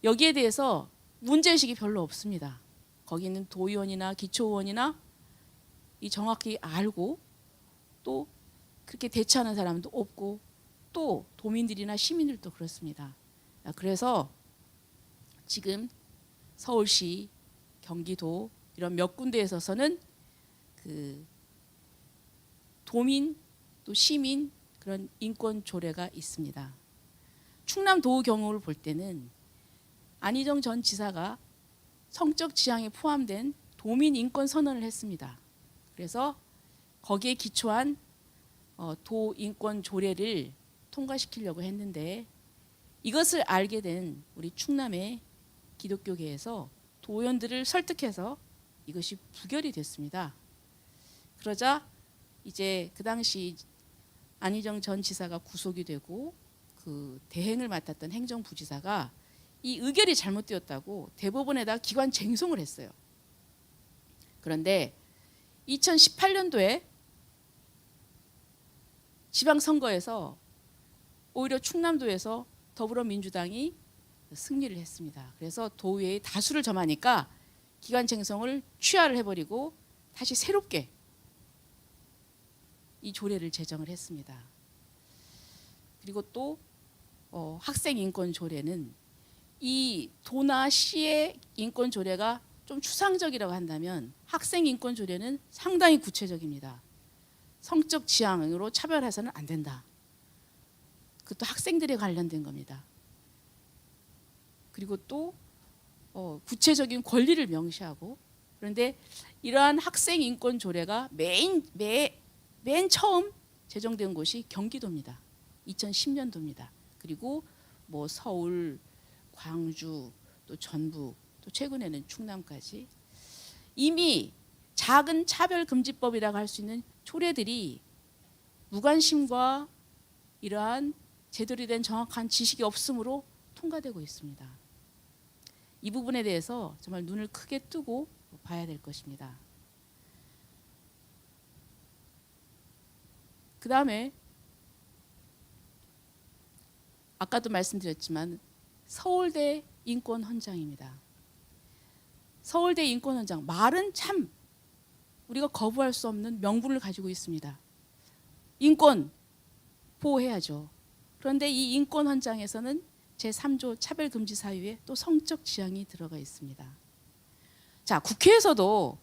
여기에 대해서 문제의식이 별로 없습니다. 거기는 도의원이나 기초의원이나 이 정확히 알고 또 그렇게 대처하는 사람도 없고 또 도민들이나 시민들도 그렇습니다. 그래서 지금 서울시, 경기도 이런 몇 군데에서는 그 도민 또 시민 그런 인권 조례가 있습니다. 충남도 경우를 볼 때는 안희정 전 지사가 성적 지향에 포함된 도민 인권 선언을 했습니다. 그래서 거기에 기초한 도 인권 조례를 통과시키려고 했는데 이것을 알게 된 우리 충남의 기독교계에서 도의원들을 설득해서 이것이 부결이 됐습니다. 그러자 이제 그 당시 안희정 전 지사가 구속이 되고 그 대행을 맡았던 행정부지사가 이 의결이 잘못되었다고 대법원에다 기관 쟁송을 했어요. 그런데 2018년도에 지방선거에서 오히려 충남도에서 더불어민주당이 승리를 했습니다. 그래서 도의회의 다수를 점하니까 기관 쟁송을 취하를 해버리고 다시 새롭게 이 조례를 제정을 했습니다. 그리고 또 학생 인권 조례는 이 도나 시의 인권 조례가 좀 추상적이라고 한다면 학생 인권 조례는 상당히 구체적입니다. 성적 지향으로 차별해서는 안 된다. 그것도 학생들에 관련된 겁니다. 그리고 또 구체적인 권리를 명시하고 그런데 이러한 학생 인권 조례가 맨 처음 제정된 곳이 경기도입니다. 2010년도입니다. 그리고 뭐 서울, 광주, 또 전북, 또 최근에는 충남까지 이미 작은 차별금지법이라고 할 수 있는 조례들이 무관심과 이러한 제대로 된 정확한 지식이 없으므로 통과되고 있습니다. 이 부분에 대해서 정말 눈을 크게 뜨고 봐야 될 것입니다. 그 다음에 아까도 말씀드렸지만 서울대 인권헌장입니다. 서울대 인권헌장 말은 참 우리가 거부할 수 없는 명분을 가지고 있습니다. 인권 보호해야죠. 그런데 이 인권헌장에서는 제3조 차별금지 사유에 또 성적 지향이 들어가 있습니다. 자, 국회에서도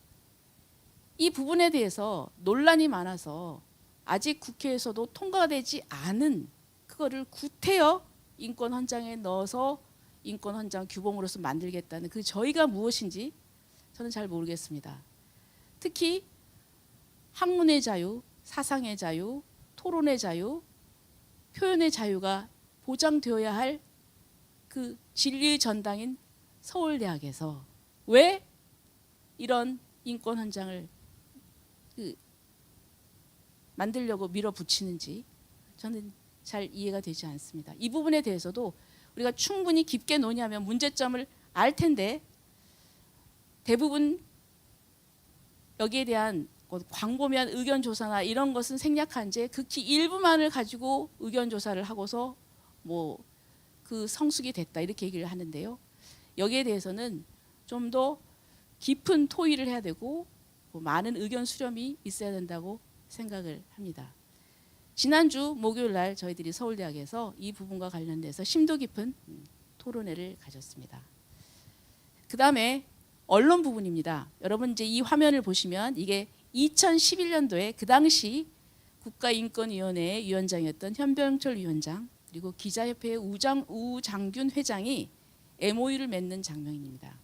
이 부분에 대해서 논란이 많아서 아직 국회에서도 통과되지 않은 그거를 구태여 인권헌장에 넣어서 인권헌장 규범으로서 만들겠다는 그 저희가 무엇인지 저는 잘 모르겠습니다. 특히 학문의 자유, 사상의 자유, 토론의 자유, 표현의 자유가 보장되어야 할 그 진리의 전당인 서울대학에서 왜 이런 인권헌장을 만들려고 밀어붙이는지 저는 잘 이해가 되지 않습니다. 이 부분에 대해서도 우리가 충분히 깊게 논의하면 문제점을 알 텐데 대부분 여기에 대한 광범위한 의견 조사나 이런 것은 생략한 채 극히 일부만을 가지고 의견 조사를 하고서 뭐 그 성숙이 됐다 이렇게 얘기를 하는데요. 여기에 대해서는 좀 더 깊은 토의를 해야 되고 많은 의견 수렴이 있어야 된다고 생각을 합니다. 지난주 목요일 날 저희들이 서울대학에서 이 부분과 관련돼서 심도 깊은 토론회를 가졌습니다. 그 다음에 언론 부분입니다. 여러분 이제 이 화면을 보시면 이게 2011년도에 그 당시 국가인권위원회 위원장이었던 현병철 위원장 그리고 기자협회의 우장균 회장이 MOU를 맺는 장면입니다.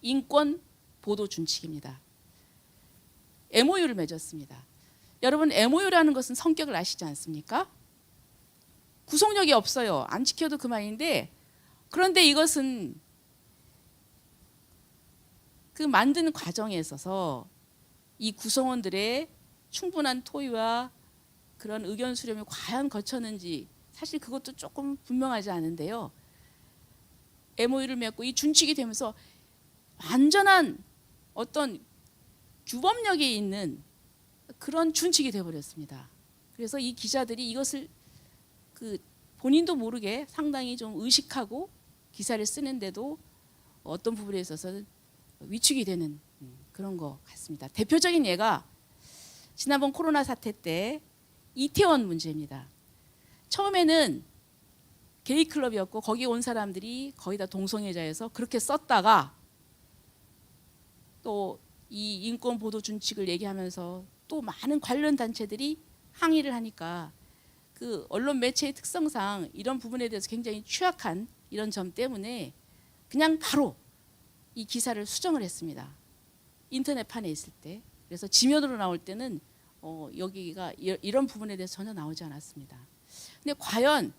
인권 보도 준칙입니다. MOU를 맺었습니다. 여러분 MOU라는 것은 성격을 아시지 않습니까? 구속력이 없어요. 안 지켜도 그만인데 그런데 이것은 그 만드는 과정에 있어서 이 구성원들의 충분한 토의와 그런 의견 수렴이 과연 거쳤는지 사실 그것도 조금 분명하지 않은데요. MOU를 맺고 이 준칙이 되면서 완전한 어떤 규범력이 있는 그런 준칙이 되어버렸습니다. 그래서 이 기자들이 이것을 그 본인도 모르게 상당히 좀 의식하고 기사를 쓰는데도 어떤 부분에 있어서는 위축이 되는 그런 것 같습니다. 대표적인 예가 지난번 코로나 사태 때 이태원 문제입니다. 처음에는 게이 클럽이었고 거기 온 사람들이 거의 다 동성애자여서 그렇게 썼다가 또 이 인권 보도 준칙을 얘기하면서 또 많은 관련 단체들이 항의를 하니까 그 언론 매체의 특성상 이런 부분에 대해서 굉장히 취약한 이런 점 때문에 그냥 바로 이 기사를 수정을 했습니다. 인터넷판에 있을 때. 그래서 지면으로 나올 때는 여기가 이런 부분에 대해서 전혀 나오지 않았습니다. 근데 과연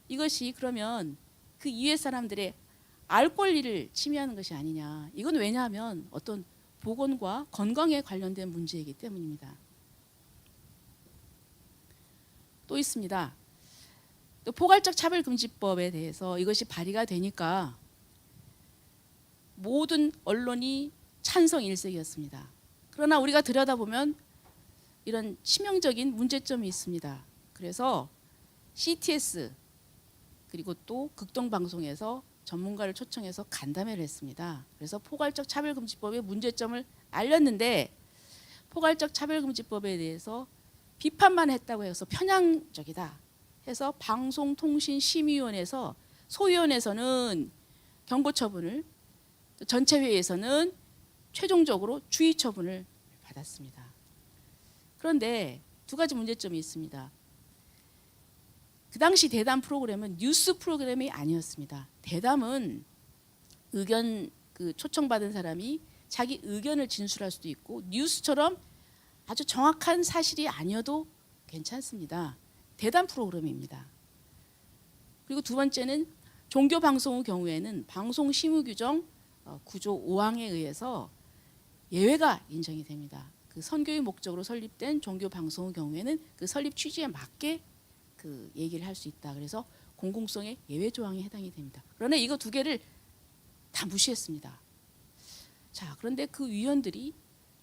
이것이 그러면 그 이외 사람들의 알 권리를 침해하는 것이 아니냐. 이건 왜냐하면 어떤 보건과 건강에 관련된 문제이기 때문입니다. 또 있습니다. 또 포괄적 차별금지법에 대해서 이것이 발의가 되니까 모든 언론이 찬성 일색이었습니다. 그러나 우리가 들여다보면 이런 치명적인 문제점이 있습니다. 그래서 CTS 그리고 또 극동방송에서 전문가를 초청해서 간담회를 했습니다. 그래서 포괄적 차별금지법의 문제점을 알렸는데 포괄적 차별금지법에 대해서 비판만 했다고 해서 편향적이다 해서 방송통신심의위원회에서 소위원회에서는 경고 처분을 또 전체회의에서는 최종적으로 주의 처분을 받았습니다. 그런데 두 가지 문제점이 있습니다. 그 당시 대담 프로그램은 뉴스 프로그램이 아니었습니다. 대담은 의견 초청받은 사람이 자기 의견을 진술할 수도 있고 뉴스처럼 아주 정확한 사실이 아니어도 괜찮습니다. 대담 프로그램입니다. 그리고 두 번째는 종교 방송의 경우에는 방송심의규정 9조 5항에 의해서 예외가 인정이 됩니다. 그 선교의 목적으로 설립된 종교 방송의 경우에는 그 설립 취지에 맞게 그 얘기를 할 수 있다. 그래서 공공성의 예외 조항에 해당이 됩니다. 그러나 이거 두 개를 다 무시했습니다. 자, 그런데 그 위원들이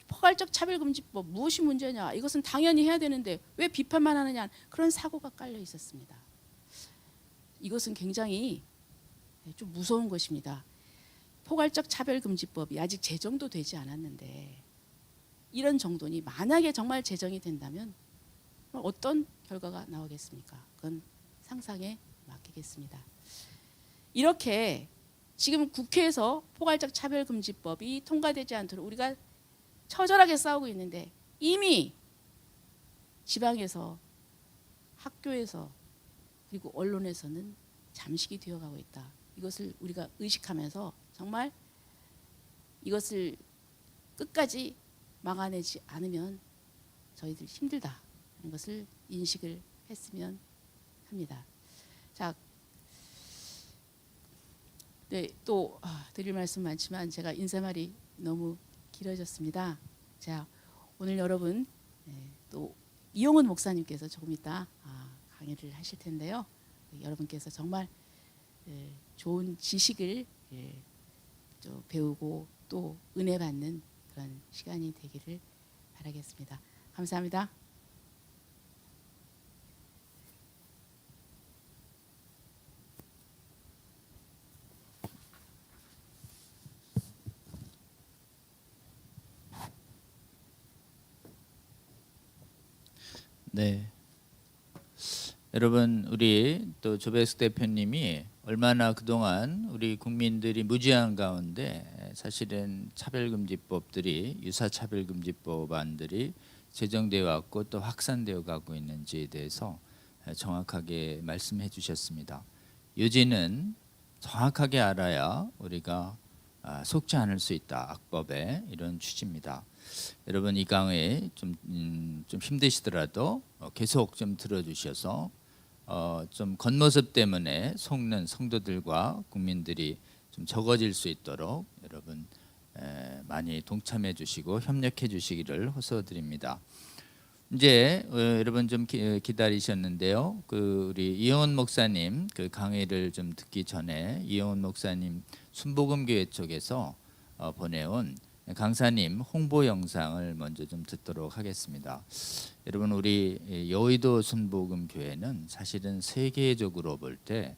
포괄적 차별금지법 무엇이 문제냐? 이것은 당연히 해야 되는데 왜 비판만 하느냐? 그런 사고가 깔려 있었습니다. 이것은 굉장히 좀 무서운 것입니다. 포괄적 차별금지법이 아직 제정도 되지 않았는데 이런 정도니 만약에 정말 제정이 된다면 어떤 결과가 나오겠습니까? 그건 상상에 맡기겠습니다. 이렇게 지금 국회에서 포괄적 차별금지법이 통과되지 않도록 우리가 처절하게 싸우고 있는데 이미 지방에서 학교에서 그리고 언론에서는 잠식이 되어가고 있다. 이것을 우리가 의식하면서 정말 이것을 끝까지 막아내지 않으면 저희들 힘들다 하는 것을 인식을 했으면 합니다. 자, 네, 또 드릴 말씀 많지만 제가 인사말이 너무 길어졌습니다. 자, 오늘 여러분 또 이용훈 목사님께서 조금 이따 강의를 하실 텐데요. 여러분께서 정말 좋은 지식을 또 배우고 또 은혜 받는 그런 시간이 되기를 바라겠습니다. 감사합니다. 네. 여러분 우리 또 조배숙 대표님이 얼마나 그동안 우리 국민들이 무지한 가운데 사실은 차별금지법들이 유사차별금지법안들이 제정되어 왔고 또 확산되어 가고 있는지에 대해서 정확하게 말씀해 주셨습니다. 요지는 정확하게 알아야 우리가 속지 않을 수 있다. 악법에 이런 취지입니다. 여러분 이 강의 좀 힘드시더라도 계속 좀 들어주셔서 좀 겉모습 때문에 속는 성도들과 국민들이 좀 적어질 수 있도록 여러분 많이 동참해 주시고 협력해 주시기를 호소드립니다. 이제 여러분 좀 기다리셨는데요. 그 우리 이영훈 목사님 그 강의를 좀 듣기 전에 이영훈 목사님 순복음교회 쪽에서 보내온 강사님 홍보 영상을 먼저 좀 듣도록 하겠습니다. 여러분 우리 여의도 순복음교회는 사실은 세계적으로 볼 때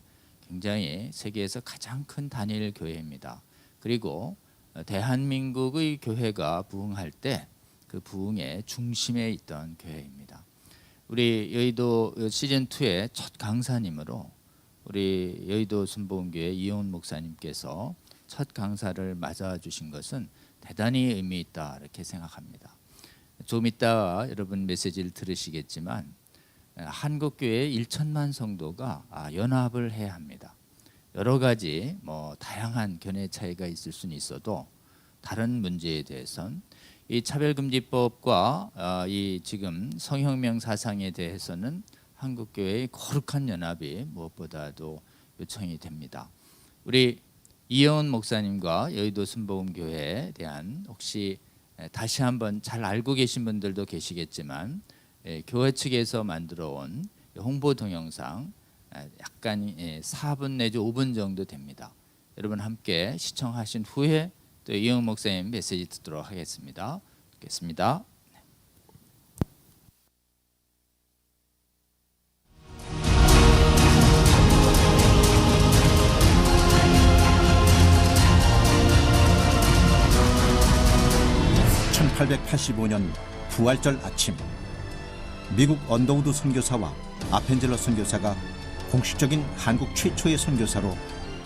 굉장히 세계에서 가장 큰 단일 교회입니다. 그리고 대한민국의 교회가 부흥할 때 그 부흥의 중심에 있던 교회입니다. 우리 여의도 시즌 2의 첫 강사님으로 우리 여의도 순복음교회 이영훈 목사님께서 첫 강사를 맞아주신 것은 대단히 의미 있다 이렇게 생각합니다. 좀 이따 여러분 메시지를 들으시겠지만 한국교회 1천만 성도가 연합을 해야 합니다. 여러 가지 다양한 견해 차이가 있을 수는 있어도 다른 문제에 대해선 이 차별금지법과 이 지금 성혁명 사상에 대해서는 한국교회의 거룩한 연합이 무엇보다도 요청이 됩니다. 우리 이영훈 목사님과 여의도 순복음교회에 대한 혹시 다시 한번 잘 알고 계신 분들도 계시겠지만 교회 측에서 만들어 온 홍보 동영상 약간 4분 내지 5분 정도 됩니다. 여러분 함께 시청하신 후에 또 이영훈 목사님 메시지 듣도록 하겠습니다. 듣겠습니다. 1885년 부활절 아침, 미국 언더우드 선교사와 아펜젤러 선교사가 공식적인 한국 최초의 선교사로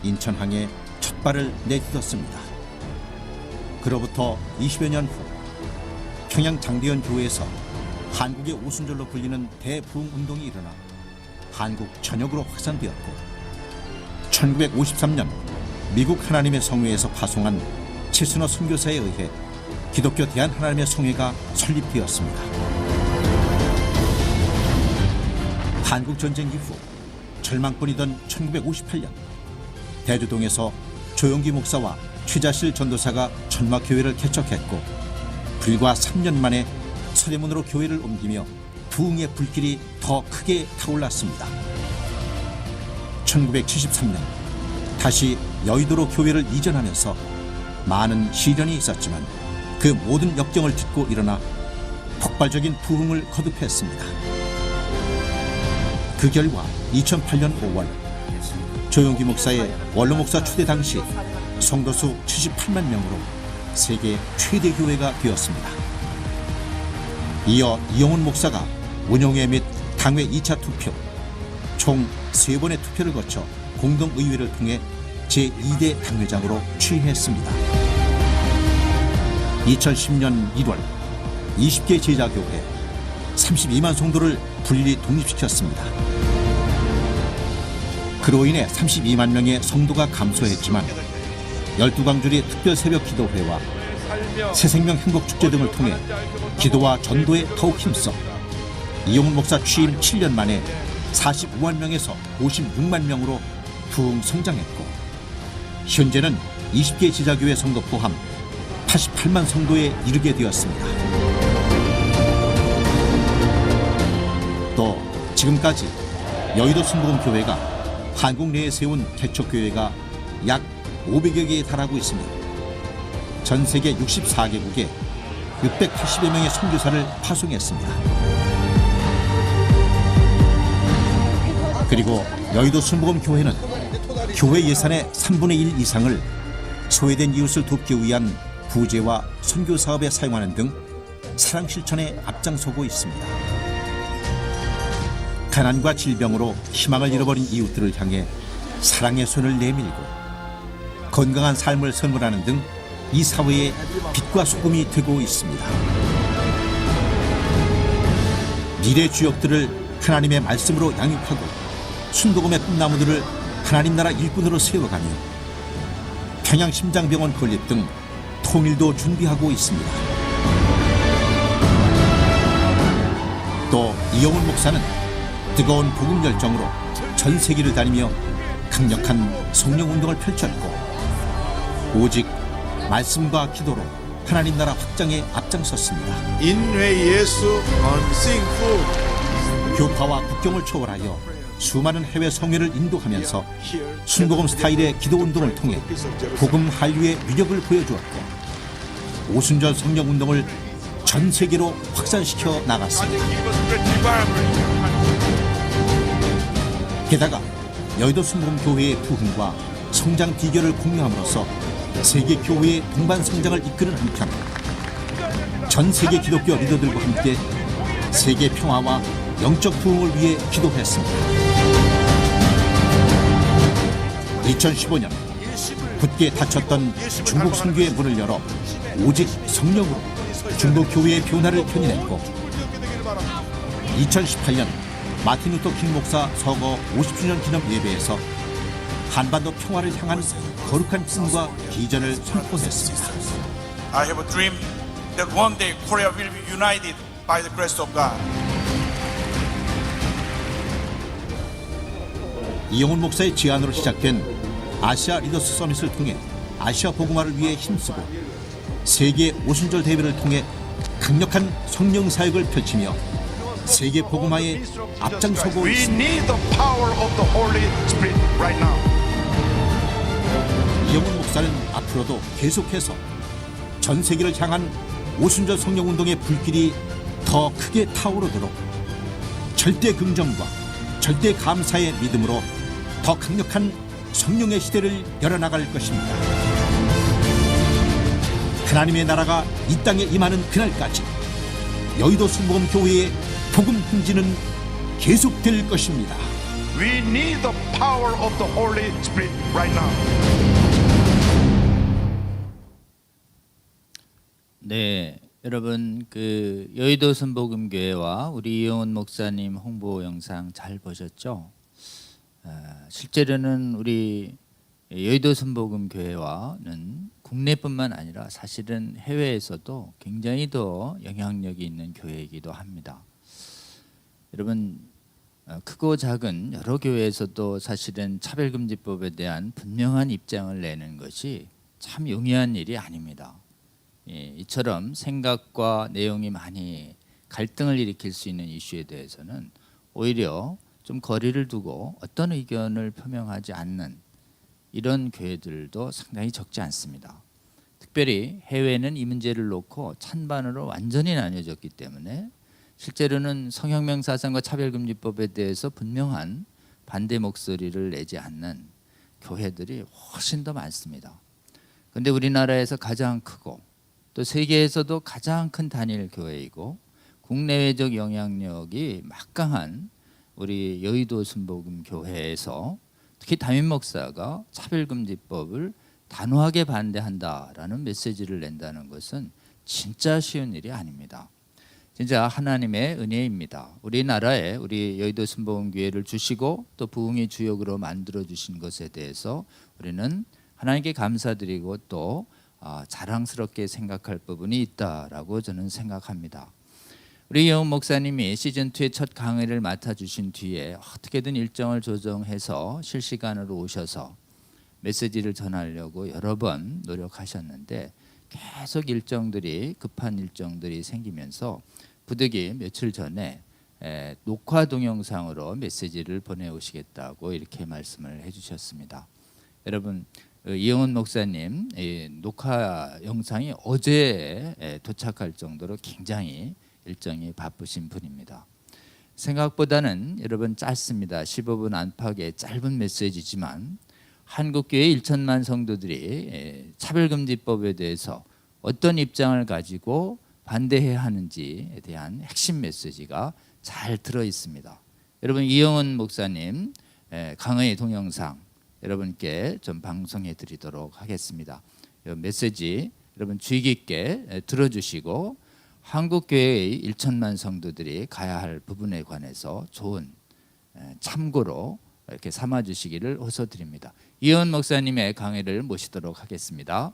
인천항에 첫 발을 내딛었습니다. 그로부터 20여 년 후 평양 장대현 교회에서 한국의 오순절로 불리는 대부흥 운동이 일어나 한국 전역으로 확산되었고 1953년 미국 하나님의 성회에서 파송한 최순호 선교사에 의해 기독교 대한하나님의 성회가 설립되었습니다. 한국전쟁 이후 절망뿐이던 1958년 대주동에서 조용기 목사와 최자실 전도사가 천막교회를 개척했고 불과 3년 만에 서대문으로 교회를 옮기며 부흥의 불길이 더 크게 타올랐습니다. 1973년 다시 여의도로 교회를 이전하면서 많은 시련이 있었지만 그 모든 역경을 딛고 일어나 폭발적인 부흥을 거듭했습니다. 그 결과 2008년 5월 조용기 목사의 원로 목사 추대 당시 성도수 78만 명으로 세계 최대 교회가 되었습니다. 이어 이영훈 목사가 운영회 및 당회 2차 투표, 총 3번의 투표를 거쳐 공동의회를 통해 제2대 당회장으로 취임했습니다. 2010년 1월 20개 제자교회 32만 성도를 분리 독립시켰습니다. 그로 인해 32만 명의 성도가 감소했지만 12광주리 특별 새벽 기도회와 새생명 행복축제 등을 통해 기도와 전도에 더욱 힘써 이영훈 목사 취임 7년 만에 45만 명에서 56만 명으로 부흥 성장했고 현재는 20개 제자교회 성도 포함 88만 성도에 이르게 되었습니다. 또 지금까지 여의도 순복음교회가 한국 내에 세운 개척교회가 약 500여 개에 달하고 있으며 전 세계 64개국에 680여 명의 선교사를 파송했습니다. 그리고 여의도 순복음교회는 교회 예산의 3분의 1 이상을 소외된 이웃을 돕기 위한 부재와 선교 사업에 사용하는 등 사랑 실천에 앞장서고 있습니다. 가난과 질병으로 희망을 잃어버린 이웃들을 향해 사랑의 손을 내밀고 건강한 삶을 선물하는 등 이 사회의 빛과 소금이 되고 있습니다. 미래 주역들을 하나님의 말씀으로 양육하고 순복음의 꿈나무들을 하나님 나라 일꾼으로 세워가며 평양심장병원 건립 등 통일도 준비하고 있습니다. 또 이영훈 목사는 뜨거운 복음 열정으로 전 세계를 다니며 강력한 성령운동을 펼쳤고 오직 말씀과 기도로 하나님 나라 확장에 앞장섰습니다. 인회 예수 언싱fu 교파와 국경을 초월하여 수많은 해외 성회를 인도하면서 순복음 스타일의 기도 운동을 통해 복음 한류의 위력을 보여주었고 오순절 성령 운동을 전 세계로 확산시켜 나갔습니다. 게다가 여의도 순복음 교회의 부흥과 성장 비결을 공유함으로써 세계 교회의 동반 성장을 이끄는 한편 전 세계 기독교 리더들과 함께 세계 평화와 영적 부흥을 위해 기도했습니다. 2015년 굳게 닫혔던 중국 선교의 문을 열어 오직 성령으로 중국 교회의 변화를 견인했고 2018년 마틴 루터 킹 목사 서거 50주년 기념 예배에서 한반도 평화를 향한 거룩한 꿈과 비전을 선포했습니다. I have a dream that one day Korea will be united by the grace of God. 이영훈 목사의 제안으로 시작된 아시아 리더스 서밋을 통해 아시아 복음화를 위해 힘쓰고 세계 오순절 대회를 통해 강력한 성령 사역을 펼치며 세계 복음화에 앞장서고 We 있습니다. need the power of the Holy Spirit right now. 이영훈 목사는 앞으로도 계속해서 전 세계를 향한 오순절 성령 운동의 불길이 더 크게 타오르도록 절대 긍정과 절대 감사의 믿음으로 더 강력한 성령의 시대를 열어나갈 것입니다. 하나님의 나라가 이 땅에 임하는 그날까지 여의도 순복음 교회의 복음 행진은 계속될 것입니다. We need the power of the Holy Spirit right now. 네, 여러분 그 여의도 순복음교회와 우리 이영훈 목사님 홍보 영상 잘 보셨죠? 실제로는 우리 여의도 순복음교회와는 국내뿐만 아니라 사실은 해외에서도 굉장히 더 영향력이 있는 교회이기도 합니다. 여러분 크고 작은 여러 교회에서도 사실은 차별금지법에 대한 분명한 입장을 내는 것이 참 용이한 일이 아닙니다. 이처럼 생각과 내용이 많이 갈등을 일으킬 수 있는 이슈에 대해서는 오히려 좀 거리를 두고 어떤 의견을 표명하지 않는 이런 교회들도 상당히 적지 않습니다. 특별히 해외는 이 문제를 놓고 찬반으로 완전히 나뉘어졌기 때문에 실제로는 성혁명 사상과 차별금지법에 대해서 분명한 반대 목소리를 내지 않는 교회들이 훨씬 더 많습니다. 그런데 우리나라에서 가장 크고 또 세계에서도 가장 큰 단일 교회이고 국내외적 영향력이 막강한 우리 여의도 순복음 교회에서 특히 담임 목사가 차별금지법을 단호하게 반대한다라는 메시지를 낸다는 것은 진짜 쉬운 일이 아닙니다. 진짜 하나님의 은혜입니다. 우리나라에 우리 여의도 순복음 교회를 주시고 또 부흥의 주역으로 만들어 주신 것에 대해서 우리는 하나님께 감사드리고 또 자랑스럽게 생각할 부분이 있다라고 저는 생각합니다. 우리 이영훈 목사님이 시즌2의 첫 강의를 맡아주신 뒤에 어떻게든 일정을 조정해서 실시간으로 오셔서 메시지를 전하려고 여러 번 노력하셨는데 계속 급한 일정들이 생기면서 부득이 며칠 전에 녹화 동영상으로 메시지를 보내오시겠다고 이렇게 말씀을 해주셨습니다. 여러분 이영훈 목사님 녹화 영상이 어제 도착할 정도로 굉장히 일정이 바쁘신 분입니다. 생각보다는 여러분 짧습니다. 15분 안팎의 짧은 메시지지만 한국교회 1천만 성도들이 차별금지법에 대해서 어떤 입장을 가지고 반대해야 하는지에 대한 핵심 메시지가 잘 들어 있습니다. 여러분 이영훈 목사님 강의 동영상 여러분께 좀 방송해 드리도록 하겠습니다. 이 메시지 여러분 주의 깊게 들어주시고 한국교회의 1천만 성도들이 가야 할 부분에 관해서 좋은 참고로 이렇게 삼아주시기를 호소드립니다. 이영훈 목사님의 강의를 모시도록 하겠습니다.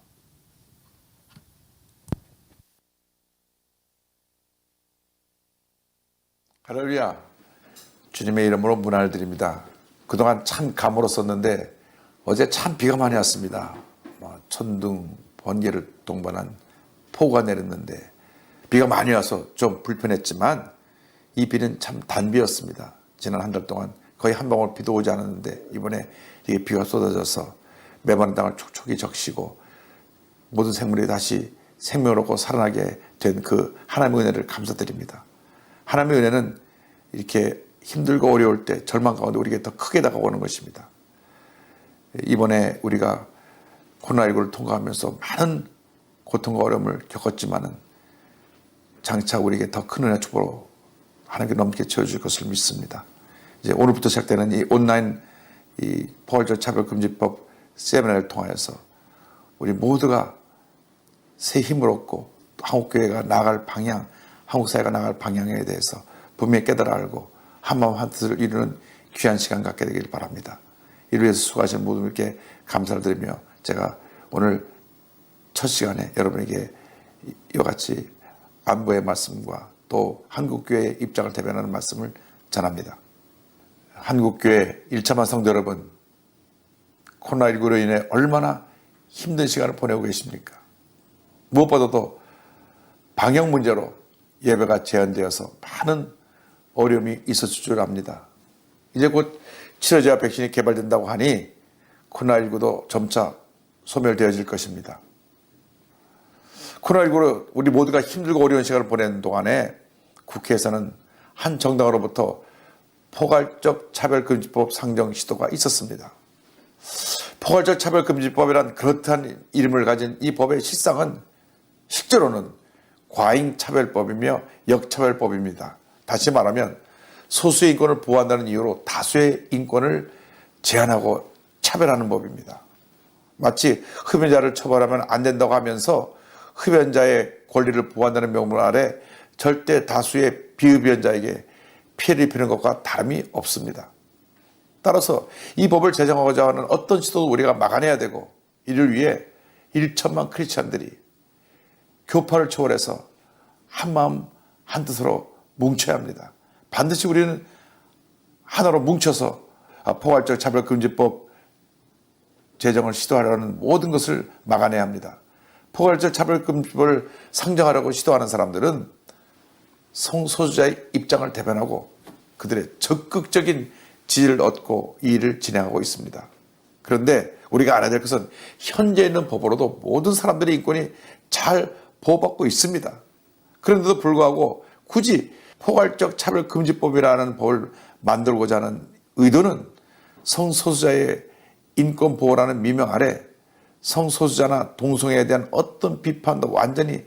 할렐루야. 주님의 이름으로 문안을 드립니다. 그동안 참 가물었었는데 어제 참 비가 많이 왔습니다. 천둥, 번개를 동반한 폭우가 내렸는데 비가 많이 와서 좀 불편했지만 이 비는 참 단비였습니다. 지난 한 달 동안 거의 한 방울 비도 오지 않았는데 이번에 이게 비가 쏟아져서 메마른 땅을 촉촉이 적시고 모든 생물이 다시 생명을 얻고 살아나게 된 그 하나님의 은혜를 감사드립니다. 하나님의 은혜는 이렇게 힘들고 어려울 때 절망 가운데 우리에게 더 크게 다가오는 것입니다. 이번에 우리가 코로나19를 통과하면서 많은 고통과 어려움을 겪었지만은 장차 우리에게 더 큰 은혜 축복으로 하나님께 넘게 채워줄 것을 믿습니다. 이제 오늘부터 시작되는 이 온라인 이 포괄적 차별금지법 세미나를 통하여서 우리 모두가 새 힘을 얻고 한국교회가 나아갈 방향, 한국사회가 나아갈 방향에 대해서 분명히 깨달아 알고 한마음 한뜻을 이루는 귀한 시간 갖게 되길 바랍니다. 이를 위해서 수고하신 모든 분께 감사를 드리며 제가 오늘 첫 시간에 여러분에게 이와 같이 안보의 말씀과 또 한국교회의 입장을 대변하는 말씀을 전합니다. 한국교회 1차만 성도 여러분, 코로나19로 인해 얼마나 힘든 시간을 보내고 계십니까? 무엇보다도 방역 문제로 예배가 제한되어서 많은 어려움이 있었을 줄 압니다. 이제 곧 치료제와 백신이 개발된다고 하니 코로나19도 점차 소멸되어질 것입니다. 코로나19로 우리 모두가 힘들고 어려운 시간을 보내는 동안에 국회에서는 한 정당으로부터 포괄적 차별금지법 상정 시도가 있었습니다. 포괄적 차별금지법이란 그렇다는 이름을 가진 이 법의 실상은 실제로는 과잉차별법이며 역차별법입니다. 다시 말하면 소수의 인권을 보호한다는 이유로 다수의 인권을 제한하고 차별하는 법입니다. 마치 흡연자를 처벌하면 안 된다고 하면서 흡연자의 권리를 보호한다는 명분 아래 절대 다수의 비흡연자에게 피해를 입히는 것과 다름이 없습니다. 따라서 이 법을 제정하고자 하는 어떤 시도도 우리가 막아내야 되고 이를 위해 1천만 크리스찬들이 교파를 초월해서 한마음 한뜻으로 뭉쳐야 합니다. 반드시 우리는 하나로 뭉쳐서 포괄적 차별금지법 제정을 시도하려는 모든 것을 막아내야 합니다. 포괄적 차별금지법을 상정하려고 시도하는 사람들은 성소수자의 입장을 대변하고 그들의 적극적인 지지를 얻고 이 일을 진행하고 있습니다. 그런데 우리가 알아야 될 것은 현재 있는 법으로도 모든 사람들의 인권이 잘 보호받고 있습니다. 그런데도 불구하고 굳이 포괄적 차별금지법이라는 법을 만들고자 하는 의도는 성소수자의 인권 보호라는 미명 아래 성소수자나 동성애에 대한 어떤 비판도 완전히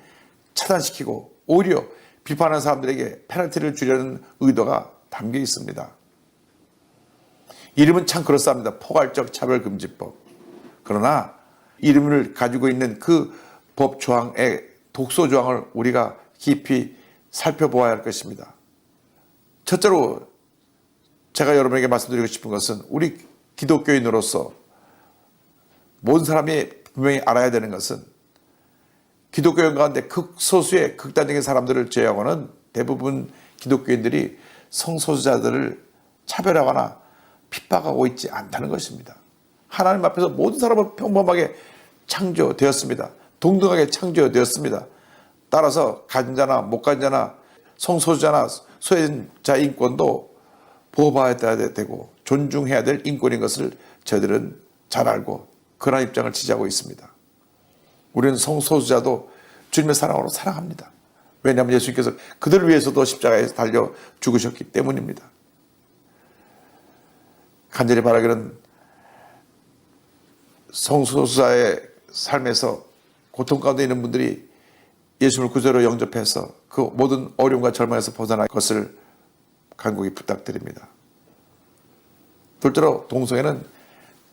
차단시키고 오히려 비판하는 사람들에게 페널티를 주려는 의도가 담겨 있습니다. 이름은 참 그렇습니다. 포괄적 차별금지법. 그러나 이름을 가지고 있는 그 법 조항의 독소 조항을 우리가 깊이 살펴보아야 할 것입니다. 첫째로 제가 여러분에게 말씀드리고 싶은 것은 우리 기독교인으로서 모든 사람이 분명히 알아야 되는 것은 기독교인 가운데 극소수의 극단적인 사람들을 제외하고는 대부분 기독교인들이 성소수자들을 차별하거나 핍박하고 있지 않다는 것입니다. 하나님 앞에서 모든 사람은 평범하게 창조되었습니다. 동등하게 창조되었습니다. 따라서 가진 자나 못 가진 자나 성소수자나 소외자 인권도 보호받아야 되고 존중해야 될 인권인 것을 저희들은 잘 알고 그런 입장을 지지하고 있습니다. 우리는 성소수자도 주님의 사랑으로 사랑합니다. 왜냐하면 예수님께서 그들을 위해서도 십자가에 달려 죽으셨기 때문입니다. 간절히 바라기는 성소수자의 삶에서 고통 가운데 있는 분들이 예수님을 구주로 영접해서 그 모든 어려움과 절망에서 벗어날 것을 간곡히 부탁드립니다. 둘째로 동성애는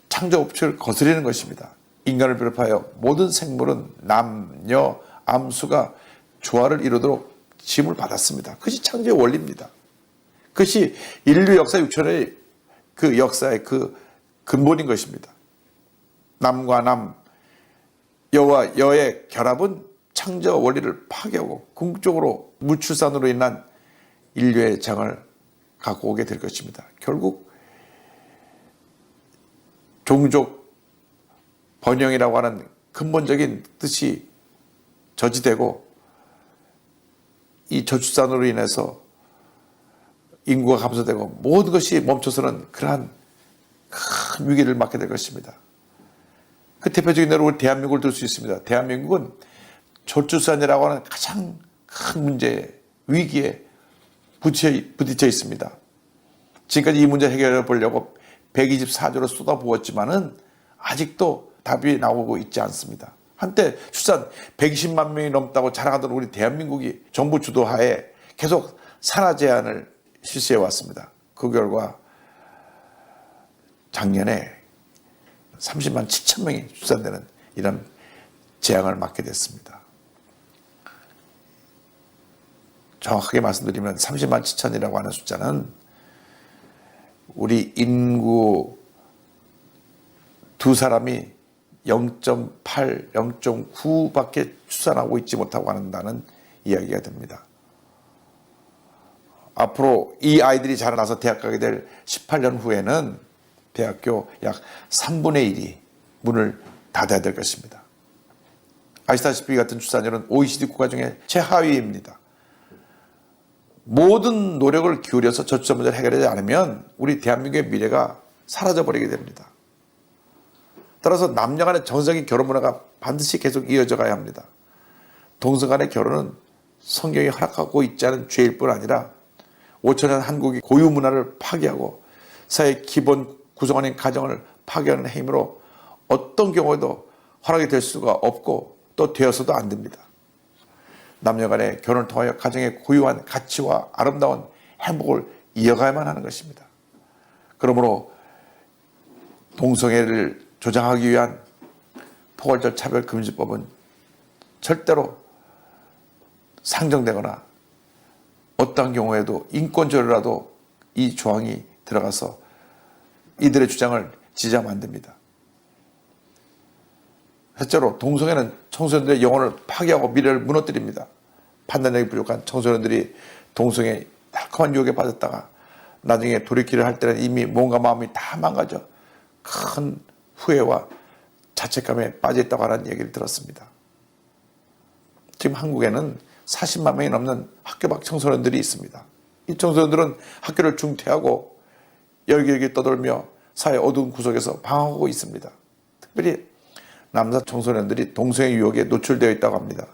창조 법칙을 거스르는 것입니다. 인간을 비롯하여 모든 생물은 남녀 암수가 조화를 이루도록 지음을 받았습니다. 그것이 창조의 원리입니다. 그것이 인류 역사 6천의 그 역사의 그 근본인 것입니다. 남과 남, 여와 여의 결합은 창조 원리를 파괴하고 궁극적으로 무출산으로 인한 인류의 장을 갖고 오게 될 것입니다. 결국 종족 번영이라고 하는 근본적인 뜻이 저지되고 이 저출산으로 인해서 인구가 감소되고 모든 것이 멈춰서는 그러한 큰 위기를 맞게 될 것입니다. 그 대표적인 예로 우리 대한민국을 들 수 있습니다. 대한민국은 저출산이라고 하는 가장 큰 문제, 위기에 부딪혀 있습니다. 지금까지 이 문제 해결해 보려고 124조를 쏟아부었지만은 아직도 답이 나오고 있지 않습니다. 한때 출산 120만 명이 넘다고 자랑하던 우리 대한민국이 정부 주도하에 계속 산하 제한을 실시해 왔습니다. 그 결과 작년에 30만 7천 명이 출산되는 이런 재앙을 맞게 됐습니다. 정확하게 말씀드리면 30만 7천이라고 하는 숫자는 우리 인구 두 사람이 0.8, 0.9밖에 출산하고 있지 못하고 한다는 이야기가 됩니다. 앞으로 이 아이들이 자라나서 대학 가게 될 18년 후에는 대학교 약 3분의 1이 문을 닫아야 될 것입니다. 아시다시피 이 같은 출산율은 OECD 국가 중에 최하위입니다. 모든 노력을 기울여서 저출산 문제를 해결하지 않으면 우리 대한민국의 미래가 사라져버리게 됩니다. 따라서 남녀 간의 정상적인 결혼 문화가 반드시 계속 이어져 가야 합니다. 동성 간의 결혼은 성경이 허락하고 있지 않은 죄일 뿐 아니라 5천년 한국의 고유 문화를 파괴하고 사회의 기본 구성원인 가정을 파괴하는 행위로 어떤 경우에도 허락이 될 수가 없고 또 되어서도 안 됩니다. 남녀 간의 결혼을 통하여 가정의 고유한 가치와 아름다운 행복을 이어가야만 하는 것입니다. 그러므로 동성애를 조장하기 위한 포괄적 차별금지법은 절대로 상정되거나 어떠한 경우에도 인권조례라도 이 조항이 들어가서 이들의 주장을 지지하면 안 됩니다. 실제로 동성애는 청소년들의 영혼을 파괴하고 미래를 무너뜨립니다. 판단력이 부족한 청소년들이 동성애 달콤한 유혹에 빠졌다가 나중에 돌이키려 할 때는 이미 몸과 마음이 다 망가져 큰 후회와 자책감에 빠져 있다고 하는 얘기를 들었습니다. 지금 한국에는 40만 명이 넘는 학교 밖 청소년들이 있습니다. 이 청소년들은 학교를 중퇴하고 여기저기 떠돌며 사회 어두운 구석에서 방황하고 있습니다. 특별히 남자 청소년들이 동성애 유혹에 노출되어 있다고 합니다.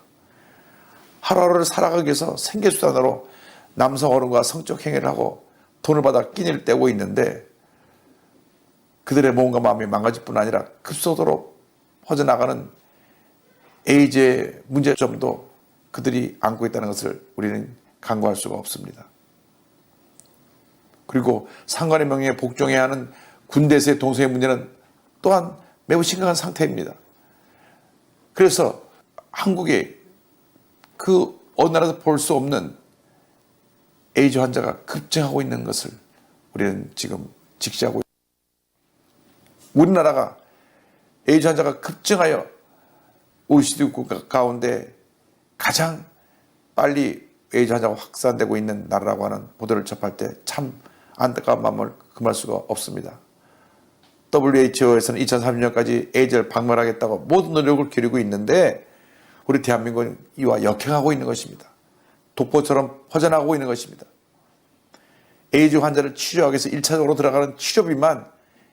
하루하루를 살아가기 위해서 생계수단으로 남성 어른과 성적 행위를 하고 돈을 받아 끼니를 떼고 있는데 그들의 몸과 마음이 망가질 뿐 아니라 급속도로 퍼져나가는 에이즈의 문제점도 그들이 안고 있다는 것을 우리는 간과할 수가 없습니다. 그리고 상관의 명예에 복종해야 하는 군대에서의 동성애 문제는 또한 매우 심각한 상태입니다. 그래서 한국에 그 어느 나라에서 볼 수 없는 에이즈 환자가 급증하고 있는 것을 우리는 지금 직시하고 있습니다. 우리나라가 에이즈 환자가 급증하여 OECD 국가 가운데 가장 빨리 에이즈 환자가 확산되고 있는 나라라고 하는 보도를 접할 때 참 안타까운 마음을 금할 수가 없습니다. WHO에서는 2030년까지 에이즈를 박멸하겠다고 모든 노력을 기울이고 있는데 우리 대한민국은 이와 역행하고 있는 것입니다. 독보처럼 퍼져나가고 있는 것입니다. 에이즈 환자를 치료하기 위해서 1차적으로 들어가는 치료비만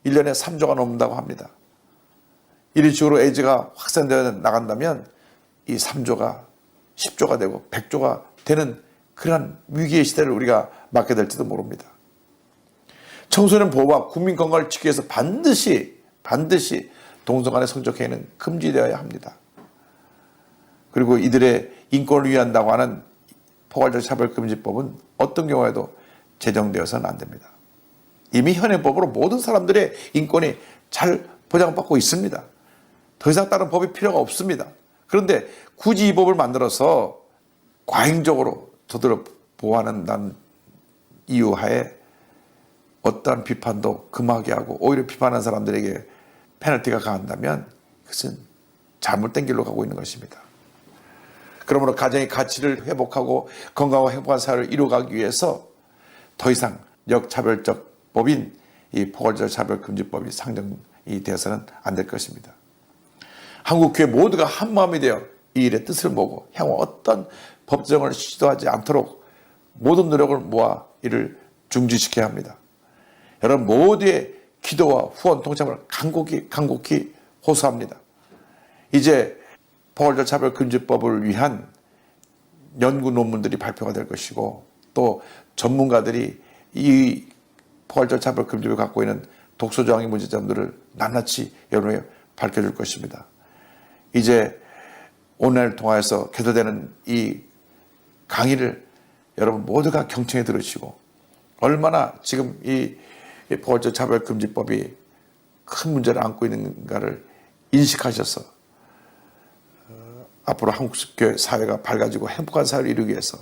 1년에 3조가 넘는다고 합니다. 이런 식으로 에이즈가 확산되어 나간다면 이 3조가 10조가 되고 100조가 되는 그러한 위기의 시대를 우리가 맞게 될지도 모릅니다. 청소년 보호와 국민 건강을 지키기 위해서 반드시 동성 간의 성적 행위는 금지되어야 합니다. 그리고 이들의 인권을 위한다고 하는 포괄적 차별금지법은 어떤 경우에도 제정되어서는 안 됩니다. 이미 현행법으로 모든 사람들의 인권이 잘 보장받고 있습니다. 더 이상 다른 법이 필요가 없습니다. 그런데 굳이 이 법을 만들어서 과잉적으로 저들을 보호하는 이유 하에 어떠한 비판도 금하게 하고 오히려 비판한 사람들에게 페널티가 가한다면 그것은 잘못된 길로 가고 있는 것입니다. 그러므로 가정의 가치를 회복하고 건강하고 행복한 사회를 이루어가기 위해서 더 이상 역차별적 법인 이 포괄적 차별금지법이 상정이 되어서는 안 될 것입니다. 한국 교회 모두가 한 마음이 되어 이 일의 뜻을 보고 향후 어떤 법정을 시도하지 않도록 모든 노력을 모아 이를 중지시켜야 합니다. 여러분 모두의 기도와 후원 동참을 간곡히 호소합니다. 이제 포괄적 차별금지법을 위한 연구 논문들이 발표가 될 것이고 또 전문가들이 이 포괄적 차별금지법을 갖고 있는 독소조항의 문제점들을 낱낱이 여러분에게 밝혀줄 것입니다. 이제 온라인을 통해서 개설되는 이 강의를 여러분 모두가 경청해 들으시고 얼마나 지금 이 포괄적 차별금지법이 큰 문제를 안고 있는가를 인식하셔서 앞으로 한국 사회가 밝아지고 행복한 사회를 이루기 위해서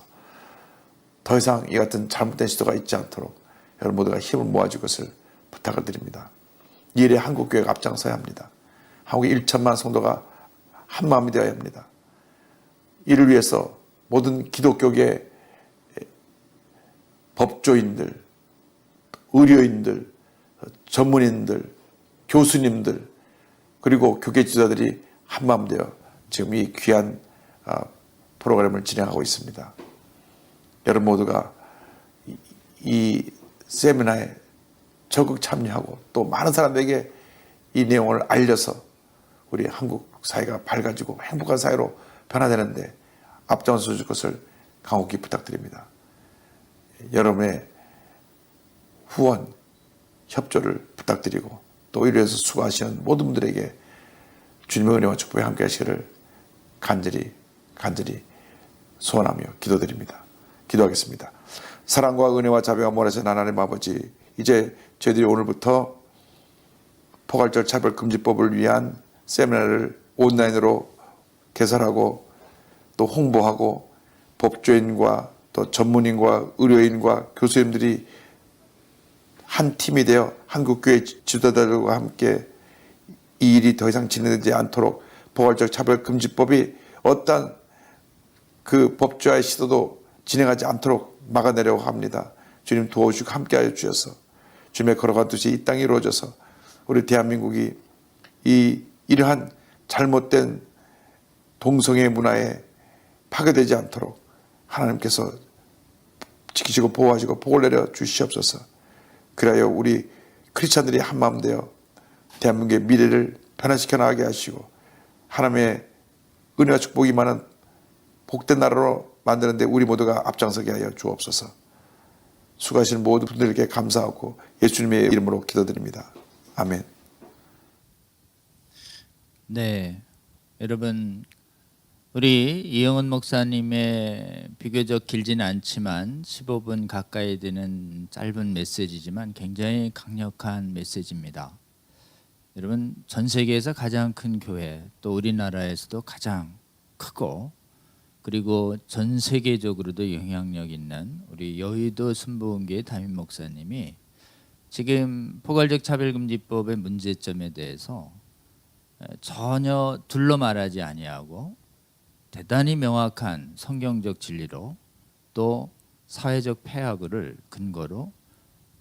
더 이상 이 같은 잘못된 시도가 있지 않도록 여러분 모두가 힘을 모아줄 것을 부탁을 드립니다. 이 일에 한국교회가 앞장서야 합니다. 한국의 1천만 성도가 한마음이 되어야 합니다. 이를 위해서 모든 기독교계 법조인들, 의료인들, 전문인들, 교수님들 그리고 교계 지도자들이 한마음 되어 지금 이 귀한 프로그램을 진행하고 있습니다. 여러분 모두가 이 세미나에 적극 참여하고 또 많은 사람들에게 이 내용을 알려서 우리 한국 사회가 밝아지고 행복한 사회로 변화되는데 앞장서 줄 것을 간곡히 부탁드립니다. 여러분의 후원, 협조를 부탁드리고 또 이를 위해서 수고하시는 모든 분들에게 주님의 은혜와 축복에 함께 하시기를 간절히 소원하며 기도드립니다. 기도하겠습니다. 사랑과 은혜와 자비와 모라신 하나님 아버지, 이제 저희들이 오늘부터 포괄적 차별금지법을 위한 세미나를 온라인으로 개설하고 또 홍보하고 법조인과 또 전문인과 의료인과 교수님들이 한 팀이 되어 한국교회 지도자들과 함께 이 일이 더 이상 진행되지 않도록 포괄적 차별금지법이 어떤 그 법조화의 시도도 진행하지 않도록 막아내려고 합니다. 주님 도와주시고 함께하여 주셔서 주님의 걸어간 뜻이 이 땅에 이루어져서 우리 대한민국이 이러한 잘못된 동성애 문화에 파괴되지 않도록 하나님께서 지키시고 보호하시고 복을 내려 주시옵소서. 그래야 우리 크리스찬들이 한마음 되어 대한민국의 미래를 변화시켜 나가게 하시고 하나님의 은혜와 축복이 많은 복된 나라로 만드는데 우리 모두가 앞장서게 하여 주옵소서. 수고하시는 모든 분들께 감사하고 예수님의 이름으로 기도드립니다. 아멘. 네, 여러분 우리 이영은 목사님의 비교적 길지는 않지만 15분 가까이 되는 짧은 메시지지만 굉장히 강력한 메시지입니다. 여러분 전 세계에서 가장 큰 교회 또 우리나라에서도 가장 크고 그리고 전 세계적으로도 영향력 있는 우리 여의도 순복음교회 담임 목사님이 지금 포괄적 차별금지법의 문제점에 대해서 전혀 둘러 말하지 아니하고 대단히 명확한 성경적 진리로 또 사회적 폐악을 근거로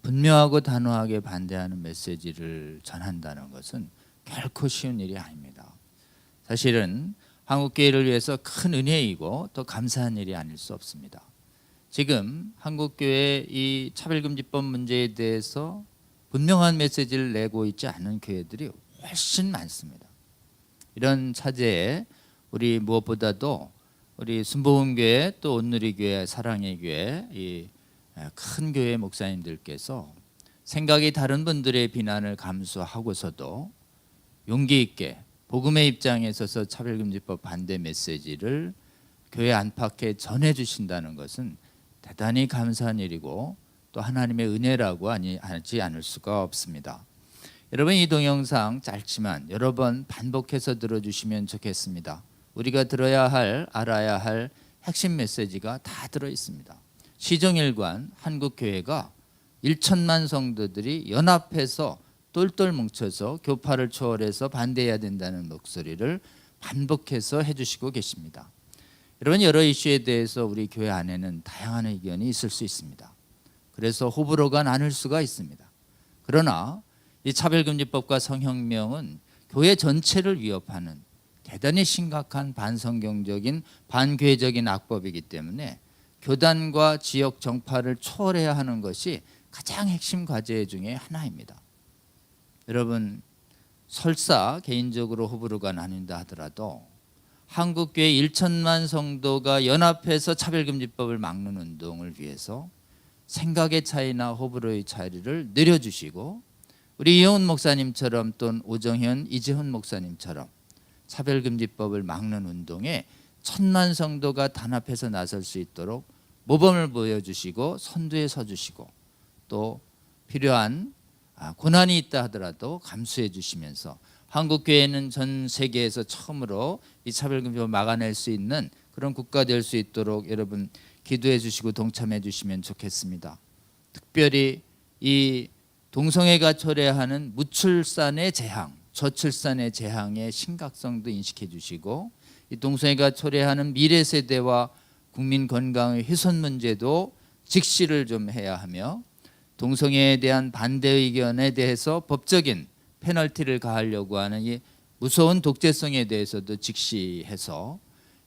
분명하고 단호하게 반대하는 메시지를 전한다는 것은 결코 쉬운 일이 아닙니다. 사실은 한국교회를 위해서 큰 은혜이고 또 감사한 일이 아닐 수 없습니다. 지금 한국교회 이 차별금지법 문제에 대해서 분명한 메시지를 내고 있지 않은 교회들이 훨씬 많습니다. 이런 차제에 우리 무엇보다도 우리 순복음교회 또 온누리교회 사랑의 교회 이 큰 교회 목사님들께서 생각이 다른 분들의 비난을 감수하고서도 용기 있게 복음의 입장에 서서 차별금지법 반대 메시지를 교회 안팎에 전해주신다는 것은 대단히 감사한 일이고 또 하나님의 은혜라고 하지 않을 수가 없습니다. 여러분 이 동영상 짧지만 여러 번 반복해서 들어주시면 좋겠습니다. 우리가 들어야 할 알아야 할 핵심 메시지가 다 들어있습니다. 시종일관 한국교회가 1천만 성도들이 연합해서 똘똘 뭉쳐서 교파를 초월해서 반대해야 된다는 목소리를 반복해서 해주시고 계십니다. 여러분 여러 이슈에 대해서 우리 교회 안에는 다양한 의견이 있을 수 있습니다. 그래서 호불호가 나눌 수가 있습니다. 그러나 이 차별금지법과 성혁명은 교회 전체를 위협하는 대단히 심각한 반성경적인 반교회적인 악법이기 때문에 교단과 지역 정파를 초월해야 하는 것이 가장 핵심 과제 중에 하나입니다. 여러분, 설사 개인적으로 호불호가 나뉜다 하더라도 한국교회 1천만 성도가 연합해서 차별금지법을 막는 운동을 위해서 생각의 차이나 호불호의 차이를 내려주시고 우리 이영훈 목사님처럼 또는 오정현, 이재훈 목사님처럼 차별금지법을 막는 운동에 1,000만 성도가 단합해서 나설 수 있도록 모범을 보여주시고 선두에 서주시고 또 필요한 고난이 있다 하더라도 감수해 주시면서 한국교회는 전 세계에서 처음으로 이 차별금지법을 막아낼 수 있는 그런 국가 될 수 있도록 여러분 기도해 주시고 동참해 주시면 좋겠습니다. 특별히 이 동성애가 초래하는 무출산의 재앙, 저출산의 재앙의 심각성도 인식해 주시고 이 동성애가 초래하는 미래 세대와 국민 건강의 훼손 문제도 직시를 좀 해야 하며 동성애에 대한 반대 의견에 대해서 법적인 페널티를 가하려고 하는 이 무서운 독재성에 대해서도 직시해서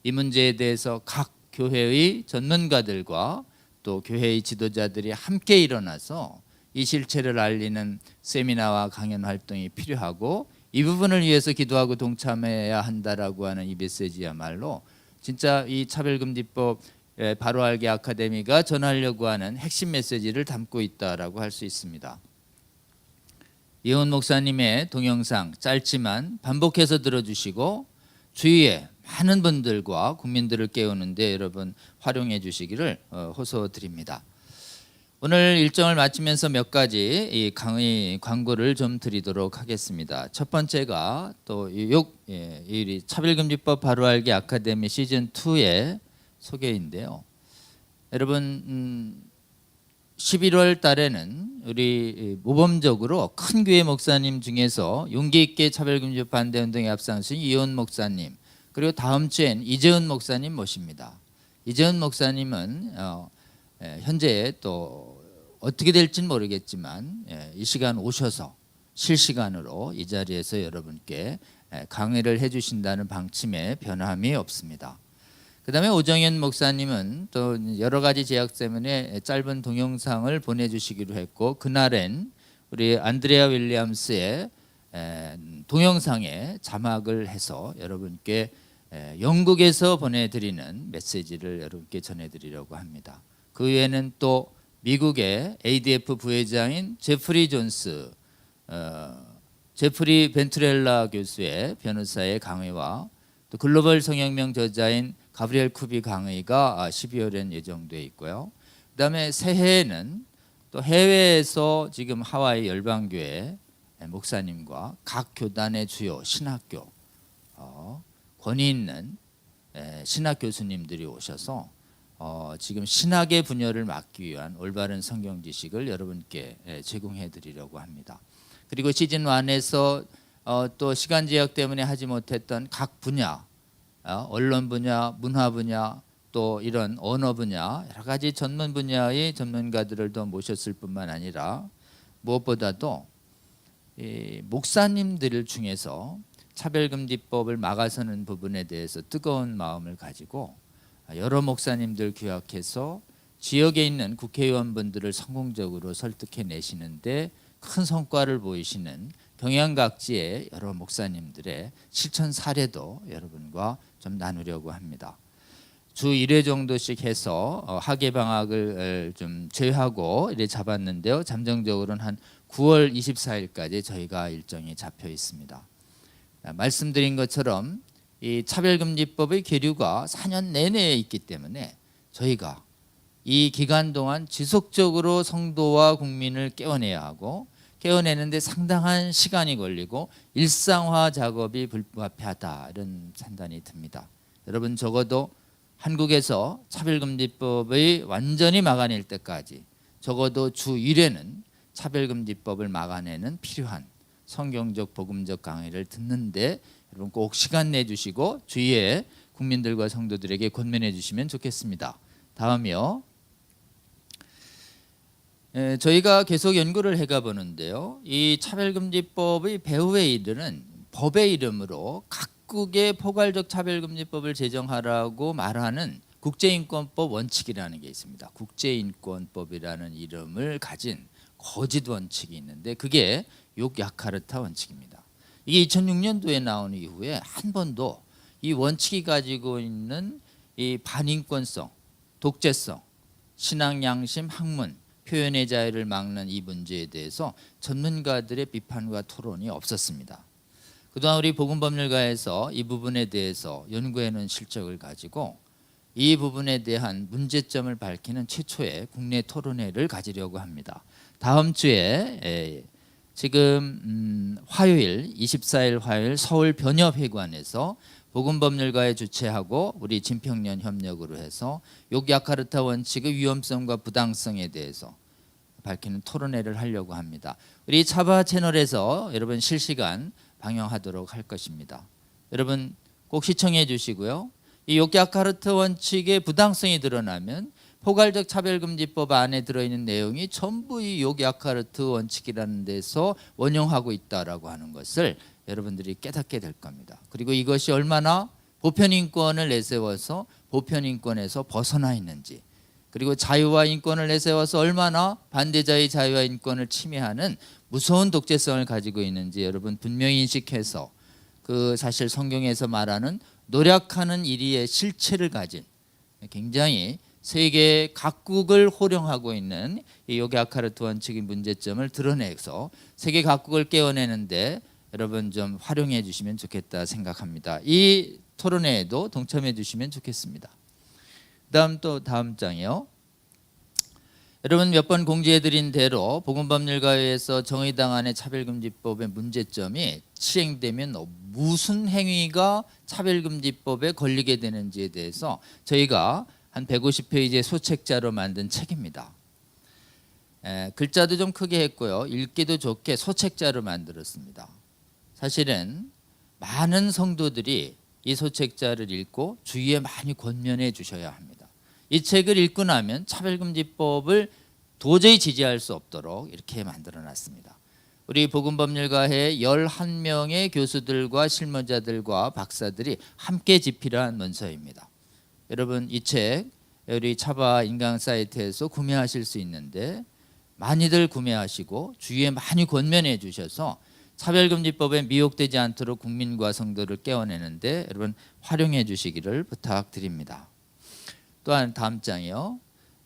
이 문제에 대해서 각 교회의 전문가들과 또 교회의 지도자들이 함께 일어나서 이 실체를 알리는 세미나와 강연 활동이 필요하고 이 부분을 위해서 기도하고 동참해야 한다라고 하는 이 메시지야말로 진짜 이 차별금지법 바로 알기 아카데미가 전하려고 하는 핵심 메시지를 담고 있다라고 할 수 있습니다. 이훈 목사님의 동영상 짧지만 반복해서 들어주시고 주위에 많은 분들과 국민들을 깨우는데 여러분 활용해 주시기를 호소드립니다. 오늘 일정을 마치면서 몇 가지 이 강의 광고를 좀 드리도록 하겠습니다. 첫 번째가 또 이 차별금지법 바로 알기 아카데미 시즌 2의 소개인데요. 여러분 11월 달에는 우리 모범적으로 큰 교회 목사님 중에서 용기 있게 차별금지법 반대 운동에 앞장서신 이훈 목사님 그리고 다음 주엔 이재훈 목사님 모십니다. 이재훈 목사님은 현재 또 어떻게 될지는 모르겠지만 이 시간 오셔서 실시간으로 이 자리에서 여러분께 강의를 해주신다는 방침에 변함이 없습니다. 그 다음에 오정현 목사님은 또 여러 가지 제약 때문에 짧은 동영상을 보내주시기로 했고 그날엔 우리 안드레아 윌리엄스의 동영상에 자막을 해서 여러분께 영국에서 보내드리는 메시지를 여러분께 전해드리려고 합니다. 그 외에는 또 미국의 ADF 부회장인 제프리 존스, 제프리 벤투렐라 교수의 변호사의 강의와 또 글로벌 성혁명 저자인 가브리엘 쿠비 강의가 12월엔 예정되어 있고요. 그다음에 새해에는 또 해외에서 지금 하와이 열방교회 목사님과 각 교단의 주요 신학교 권위 있는 신학 교수님들이 오셔서 지금 신학의 분열을 막기 위한 올바른 성경 지식을 여러분께 제공해 드리려고 합니다. 그리고 시즌 1에서 또 시간 제약 때문에 하지 못했던 각 분야 언론 분야, 문화 분야, 또 이런 언어 분야 여러 가지 전문 분야의 전문가들을 더 모셨을 뿐만 아니라 무엇보다도 이 목사님들 중에서 차별금지법을 막아서는 부분에 대해서 뜨거운 마음을 가지고 여러 목사님들 규약해서 지역에 있는 국회의원분들을 성공적으로 설득해내시는데 큰 성과를 보이시는 경양각지의 여러 목사님들의 실천 사례도 여러분과 좀 나누려고 합니다. 주 1회 정도씩 해서 학예방학을 좀 제외하고 이래 잡았는데요. 잠정적으로는 한 9월 24일까지 저희가 일정이 잡혀 있습니다. 말씀드린 것처럼 이 차별금지법의 계류가 4년 내내에 있기 때문에 저희가 이 기간 동안 지속적으로 성도와 국민을 깨워내야 하고 깨워내는데 상당한 시간이 걸리고 일상화 작업이 불가피하다 이런 판단이 듭니다. 여러분 적어도 한국에서 차별금지법의 완전히 막아낼 때까지 적어도 주 1회는 차별금지법을 막아내는 필요한 성경적 복음적 강의를 듣는데 여러분 꼭 시간 내주시고 주위에 국민들과 성도들에게 권면해 주시면 좋겠습니다. 다음이요. 저희가 계속 연구를 해가 보는데요. 이 차별금지법의 배후에 이르는 법의 이름으로 각 각국의 포괄적 차별금지법을 제정하라고 말하는 국제인권법 원칙이라는 게 있습니다. 국제인권법이라는 이름을 가진 거짓 원칙이 있는데 그게 욕야카르타 원칙입니다. 이게 2006년도에 나온 이후에 한 번도 이 원칙이 가지고 있는 이 반인권성, 독재성, 신앙 양심, 학문, 표현의 자유를 막는 이 문제에 대해서 전문가들의 비판과 토론이 없었습니다. 그동안 우리 복음법률가에서 이 부분에 대해서 연구해놓은 실적을 가지고 이 부분에 대한 문제점을 밝히는 최초의 국내 토론회를 가지려고 합니다. 다음 주에 지금 화요일 24일 화요일 서울 변협회관에서 복음법률가에 주최하고 우리 진평련 협력으로 해서 욕야카르타 원칙의 위험성과 부당성에 대해서 밝히는 토론회를 하려고 합니다. 우리 차바 채널에서 여러분 실시간 방영하도록 할 것입니다. 여러분 꼭 시청해 주시고요. 이 욕야카르타 원칙의 부당성이 드러나면 포괄적 차별금지법 안에 들어있는 내용이 전부 이 욕야카르트 원칙이라는 데서 원용하고 있다라고 하는 것을 여러분들이 깨닫게 될 겁니다. 그리고 이것이 얼마나 보편인권을 내세워서 보편인권에서 벗어나 있는지, 그리고 자유와 인권을 내세워서 얼마나 반대자의 자유와 인권을 침해하는 무서운 독재성을 가지고 있는지 여러분 분명히 인식해서 그 사실 성경에서 말하는 노력하는 일의 실체를 가진 굉장히 세계 각국을 호령하고 있는 이 욕야카르트 원칙의 문제점을 드러내서 세계 각국을 깨워내는데 여러분 좀 활용해 주시면 좋겠다 생각합니다. 이 토론회에도 동참해 주시면 좋겠습니다. 다음 장이요. 여러분 몇 번 공지해 드린 대로 복음법률가에서 정의당안의 차별금지법의 문제점이 시행되면 무슨 행위가 차별금지법에 걸리게 되는지에 대해서 저희가 한 150페이지의 소책자로 만든 책입니다. 글자도 좀 크게 했고요. 읽기도 좋게 소책자로 만들었습니다. 사실은 많은 성도들이 이 소책자를 읽고 주위에 많이 권면해 주셔야 합니다. 이 책을 읽고 나면 차별금지법을 도저히 지지할 수 없도록 이렇게 만들어놨습니다. 우리 복음법률가회 11명의 교수들과 실무자들과 박사들이 함께 집필한 문서입니다. 여러분 이 책 우리 차바 인강 사이트에서 구매하실 수 있는데 많이들 구매하시고 주위에 많이 권면해 주셔서 차별금지법에 미혹되지 않도록 국민과 성도를 깨워내는데 여러분 활용해 주시기를 부탁드립니다. 또한 다음 장이요.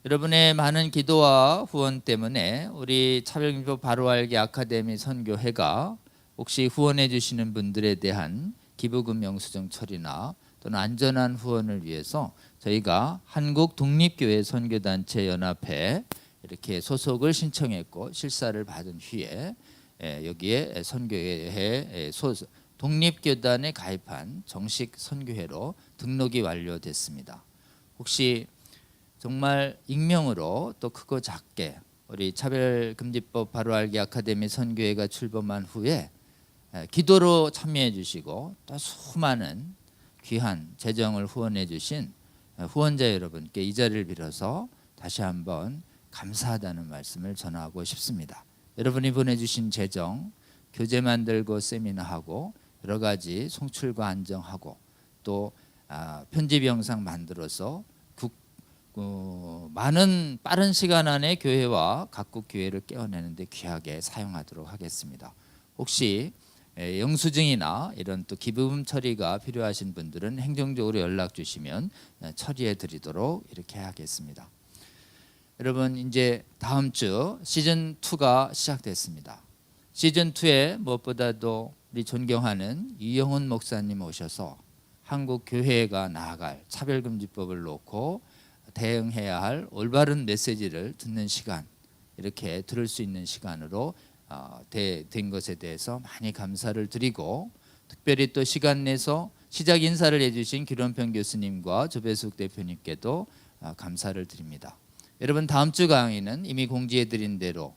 여러분의 많은 기도와 후원 때문에 우리 차별금지법 바로 알기 아카데미 선교회가 혹시 후원해 주시는 분들에 대한 기부금 영수증 처리나 또는 안전한 후원을 위해서 저희가 한국 독립교회 선교단체 연합회 이렇게 소속을 신청했고 실사를 받은 후에 여기에 선교회 독립교단에 가입한 정식 선교회로 등록이 완료됐습니다. 혹시 정말 익명으로 또 크고 작게 우리 차별금지법 바로 알기 아카데미 선교회가 출범한 후에 기도로 참여해 주시고 또 수많은 귀한 재정을 후원해 주신 후원자 여러분께 이 자리를 빌어서 다시 한번 감사하다는 말씀을 전하고 싶습니다. 여러분이 보내주신 재정, 교재 만들고 세미나하고 여러 가지 송출과 안정하고 또 편집 영상 만들어서 많은 빠른 시간 안에 교회와 각국 교회를 깨워내는데 귀하게 사용하도록 하겠습니다. 혹시 영수증이나 이런 또 기부금 처리가 필요하신 분들은 행정적으로 연락 주시면 처리해 드리도록 이렇게 하겠습니다. 여러분 이제 다음 주 시즌 2가 시작됐습니다. 시즌 2에 무엇보다도 우리 존경하는 이영훈 목사님 오셔서 한국 교회가 나아갈 차별금지법을 놓고 대응해야 할 올바른 메시지를 듣는 시간, 이렇게 들을 수 있는 시간으로 된 것에 대해서 많이 감사를 드리고 특별히 또 시간 내서 시작 인사를 해주신 기론평 교수님과 조배숙 대표님께도 감사를 드립니다. 여러분 다음 주 강의는 이미 공지해드린 대로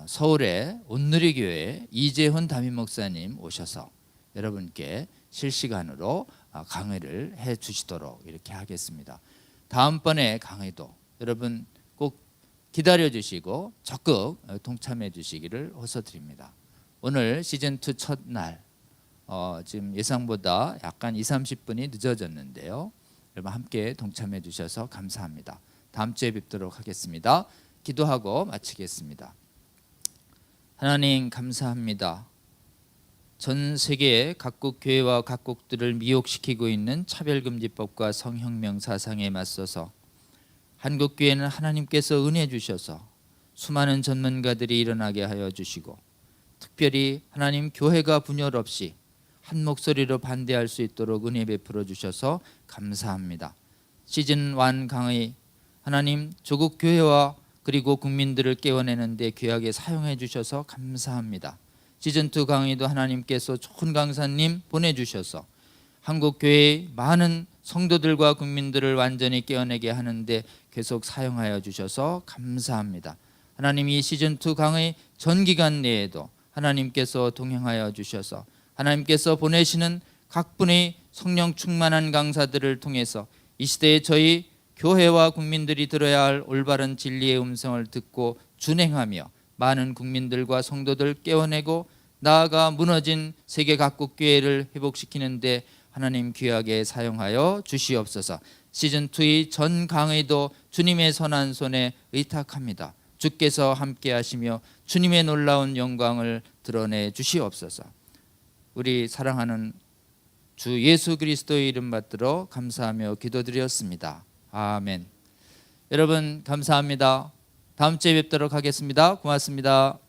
서울의 온누리교회 이재훈 담임 목사님 오셔서 여러분께 실시간으로 강의를 해주시도록 이렇게 하겠습니다. 다음번에 강의도 여러분 꼭 기다려주시고 적극 동참해 주시기를 호소드립니다. 오늘 시즌2 첫날 지금 예상보다 약간 20-30분이 늦어졌는데요. 여러분 함께 동참해 주셔서 감사합니다. 다음 주에 뵙도록 하겠습니다. 기도하고 마치겠습니다. 하나님 감사합니다. 전 세계 각국 교회와 각국들을 미혹시키고 있는 차별금지법과 성혁명 사상에 맞서서 한국 교회는 하나님께서 은혜 주셔서 수많은 전문가들이 일어나게 하여 주시고 특별히 하나님 교회가 분열 없이 한 목소리로 반대할 수 있도록 은혜 베풀어 주셔서 감사합니다. 시즌 1 강의 하나님 조국 교회와 그리고 국민들을 깨워내는 데 귀하게 사용해 주셔서 감사합니다. 시즌 2 강의도 하나님께서 좋은 강사님 보내주셔서 한국교회의 많은 성도들과 국민들을 완전히 깨어내게 하는데 계속 사용하여 주셔서 감사합니다. 하나님 이 시즌 2 강의 전 기간 내에도 하나님께서 동행하여 주셔서 하나님께서 보내시는 각 분의 성령 충만한 강사들을 통해서 이 시대에 저희 교회와 국민들이 들어야 할 올바른 진리의 음성을 듣고 준행하며 많은 국민들과 성도들 깨워내고 나아가 무너진 세계 각국 교회를 회복시키는데 하나님 귀하게 사용하여 주시옵소서. 시즌2의 전 강의도 주님의 선한 손에 의탁합니다. 주께서 함께 하시며 주님의 놀라운 영광을 드러내 주시옵소서. 우리 사랑하는 주 예수 그리스도의 이름 받들어 감사하며 기도드렸습니다. 아멘. 여러분 감사합니다. 다음 주에 뵙도록 하겠습니다. 고맙습니다.